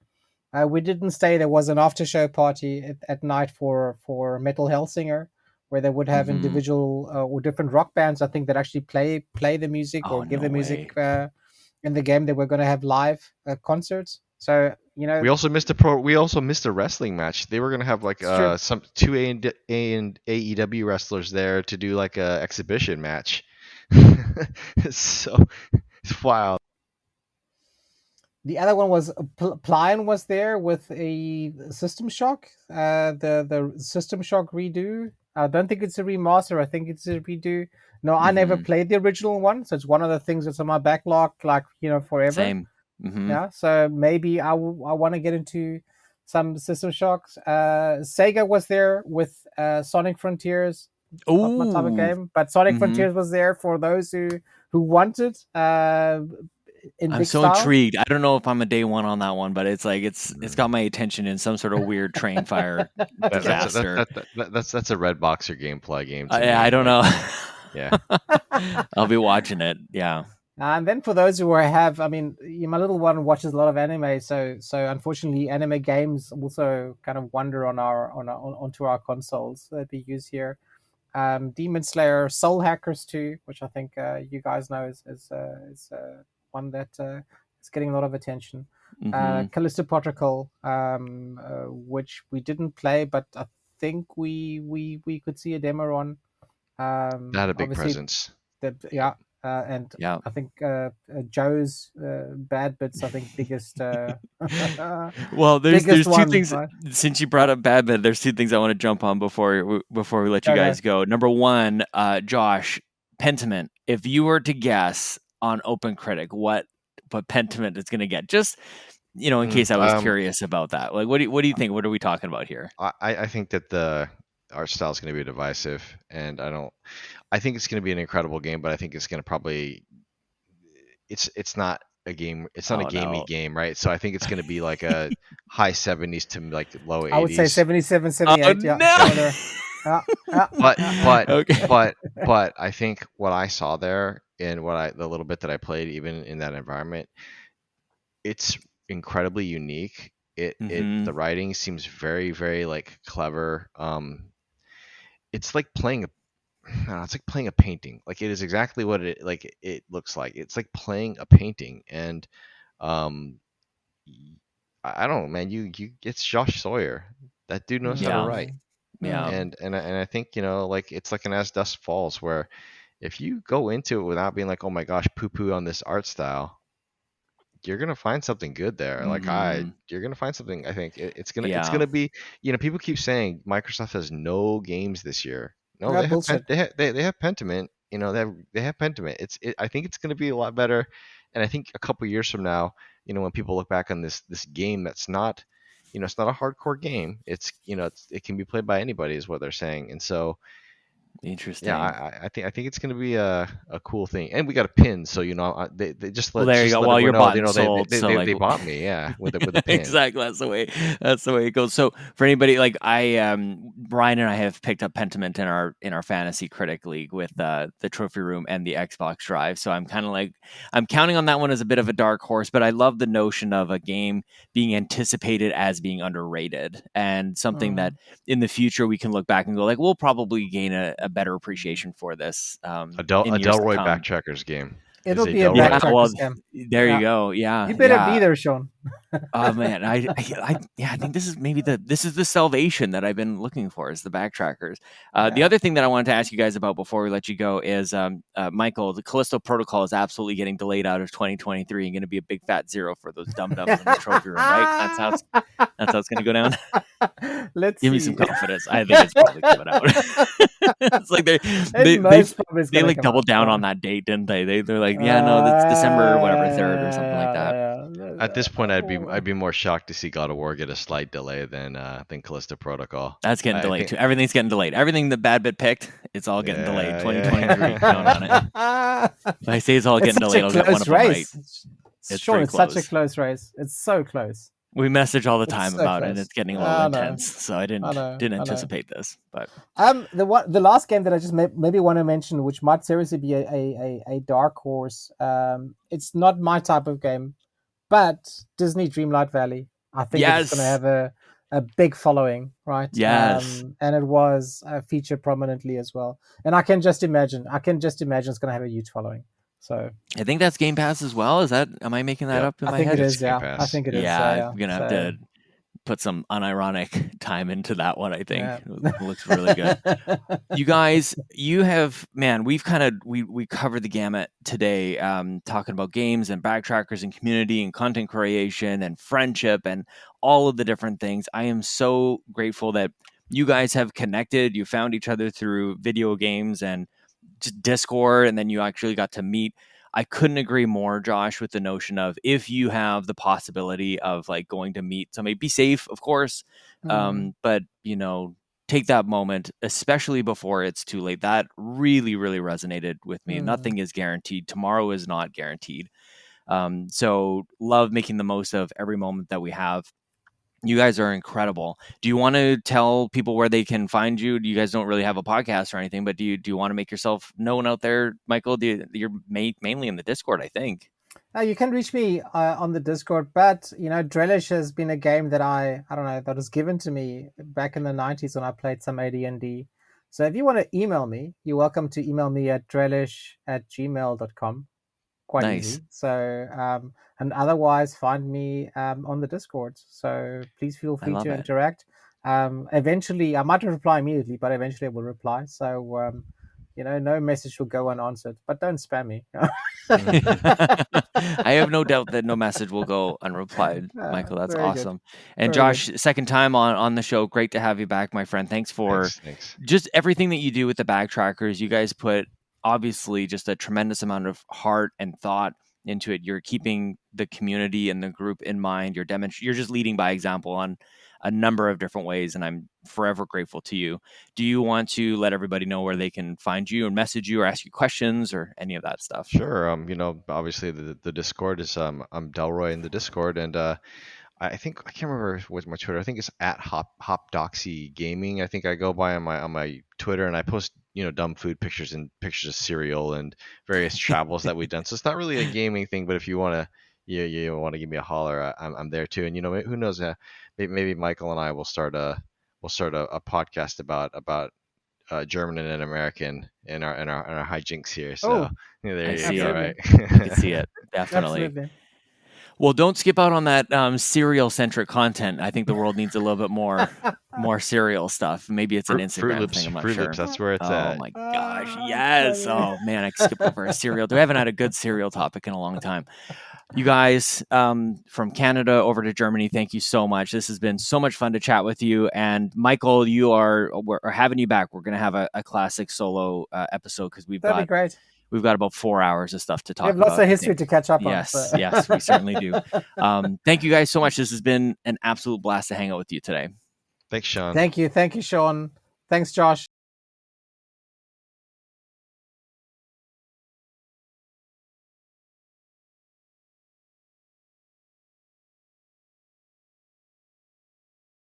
We didn't say there was an after show party at night for Metal Hellsinger, where they would have individual or different rock bands, I think, that actually play the music or give the music in the game. They were going to have live concerts. So we also missed a wrestling match. They were gonna have like some two AEW wrestlers there to do like a exhibition match. So it's wild. The other one was Plion was there with a System Shock, the System Shock redo. I don't think it's a remaster. I think it's a redo. No, I never played the original one, so it's one of the things that's on my backlog, like forever. Same. Yeah, so maybe I want to get into some System Shocks. Sega was there with Sonic Frontiers. Not my type of game, but Sonic Frontiers was there for those who wanted. I'm so intrigued. I don't know if I'm a day one on that one, but it's like it's got my attention in some sort of weird train fire disaster. That's a Red Boxer gameplay game. Yeah, I don't know. Yeah, I'll be watching it. Yeah. And then for those who have, I mean, my little one watches a lot of anime, so unfortunately, anime games also kind of wander onto our consoles that we use here. Demon Slayer, Soul Hackers 2, which I think you guys know is one that is getting a lot of attention. Callisto Protocol, which we didn't play, but I think we could see a demo on. That had a big presence. And I think Joe's Bad Bits, I think, biggest. Well, there's two one, things. right? Since you brought up Bad Bit, there's two things I want to jump on before we let you guys go. Number one, Josh, Pentiment. If you were to guess on OpenCritic what Pentiment is going to get, just in case I was curious about that, like what do you think? What are we talking about here? I think that the art style is going to be divisive, and I think it's going to be an incredible game, but I think it's going to probably it's not a game. It's not a gamey game, right? So I think it's going to be like a high 70s to like low 80s. I would say 77, 78. But I think what I saw there and the little bit that I played, even in that environment, it's incredibly unique. The writing seems very, very like clever. It's like playing a painting. Like it is exactly what it looks like. It's like playing a painting, and I don't know, man. It's Josh Sawyer. That dude knows how to write. Yeah. And I think like it's like an As Dusk Falls, where if you go into it without being like, oh my gosh, poo poo on this art style, you're gonna find something good there. Like you're gonna find something. I think it's gonna be. People keep saying Microsoft has no games this year. No, they have Pentiment. They have Pentiment. I think it's gonna be a lot better. And I think a couple years from now, when people look back on this game, that's not, it's not a hardcore game. It can be played by anybody, is what they're saying. And so. Interesting. Yeah, I think it's going to be a cool thing, and we got a pin, so they just let. Well, there you go. Well, you're bought and sold. They bought me, yeah, with a pin. Exactly. That's the way it goes. So for anybody like Brian and I have picked up Pentiment in our fantasy critic league with the trophy room and the Xbox Drive. So I'm kind of like I'm counting on that one as a bit of a dark horse, but I love the notion of a game being anticipated as being underrated and something that in the future we can look back and go like we'll probably gain a a better appreciation for this. A in years to Delroy come. Backtrackers game. It'll Is be a Delroy. Yeah, backtrackers well, game. there Yeah. you go. Yeah, You better yeah. be there, Sean. Oh man, I think this is maybe this is the salvation that I've been looking for, is the backtrackers. The Yeah. other thing that I wanted to ask you guys about before we let you go is, Michael, the Callisto Protocol is absolutely getting delayed out of 2023 and going to be a big fat zero for those dum dums in the trophy room, right? That's how it's going to go down. Let's Give me see. some confidence. I think it's probably coming out. It's like they most probably is gonna like come doubled out, down yeah. on that date, didn't they? They're like, yeah, no, it's December whatever 3rd or something like that. At this point, I'd be more shocked to see God of War get a slight delay than Callisto Protocol. That's getting I delayed think- too. Everything's getting delayed. Everything the Bad Bit picked, it's all getting delayed. Yeah, 2023. Count on it. If I say it's all getting It's such delayed, a I'll get one close of them right. race. It's Sean, very it's such a close. close race. It's so close. We message all the It's time so about it, and close. it's getting a I little know. intense. So I didn't I know. anticipate this, but The last game that I just maybe want to mention, which might seriously be a dark horse. It's not my type of game, but Disney Dreamlight Valley. I think it's going to Yes. have a big following, right? Yes. And it was featured prominently as well. And I can just imagine it's going to have a huge following. So I think that's Game Pass as well. Am I making that Yep. up in I my think head? it It's is. Game Yeah, Pass. I think it is. Yeah, I'm gonna have So, to put some unironic time into that one. I think yeah. it looks really good. You guys, we've kind of we covered the gamut today, talking about games and backtrackers and community and content creation and friendship and all of the different things. I am so grateful that you guys have connected. You found each other through video games and just Discord, and then you actually got to meet. I couldn't agree more, Josh, with the notion of, if you have the possibility of like going to meet somebody, be safe, of course, but take that moment, especially before it's too late. That really, really resonated with me. Nothing is guaranteed. Tomorrow is not guaranteed. So love making the most of every moment that we have. You guys are incredible. Do you want to tell people where they can find you? You guys don't really have a podcast or anything, but do you want to make yourself known out there, Michael? You're mainly in the Discord, I think. You can reach me on the Discord, but Drellesh has been a game that I don't know, that was given to me back in the 90s when I played some AD&D. So if you want to email me, you're welcome to email me at drellesh@gmail.com. Quite Nice. easy. So and otherwise find me on the Discord. So please feel free love to it. interact. Eventually, I might reply immediately, but eventually I will reply. So no message will go unanswered, but don't spam me. I have no doubt that no message will go unreplied, Michael. That's very good. awesome. And Very Josh, second time on the show. Great to have you back, my friend. Thanks for Thanks. just everything that you do with the backtrackers. You guys put obviously just a tremendous amount of heart and thought into it. You're keeping the community and the group in mind. You're just leading by example on a number of different ways, and I'm forever grateful to you. Do you want to let everybody know where they can find you and message you or ask you questions or any of that stuff? Sure. Obviously the Discord is I'm Delroy in the Discord, and I think I can't remember what's my Twitter. I think it's at Hopdoxy Gaming. I think I go by on my Twitter, and I post dumb food pictures and pictures of cereal and various travels that we've done. So it's not really a gaming thing, but if you want to you want to give me a holler, I'm there too. And who knows, maybe Michael and I will start a podcast about German and American in our hijinks here. So there I you see go. it. Right. I can see it. Definitely. Absolutely. Well, don't skip out on that cereal-centric content. I think the world needs a little bit more cereal stuff. Maybe it's an Instagram Fruit Loops, thing. I'm not Fruit sure. Loops, that's where it's Oh at. my gosh, yes! Oh man, I skipped over a cereal. We haven't had a good cereal topic in a long time. You guys from Canada over to Germany, thank you so much. This has been so much fun to chat with you. And Michael, we're having you back. We're going to have a classic solo episode because That'd be great. We've got about 4 hours of stuff to talk We have about. lots of history to catch up on. Yes, So. yes, we certainly do. Thank you guys so much. This has been an absolute blast to hang out with you today. Thanks, Sean. Thank you, Sean. Thanks, Josh.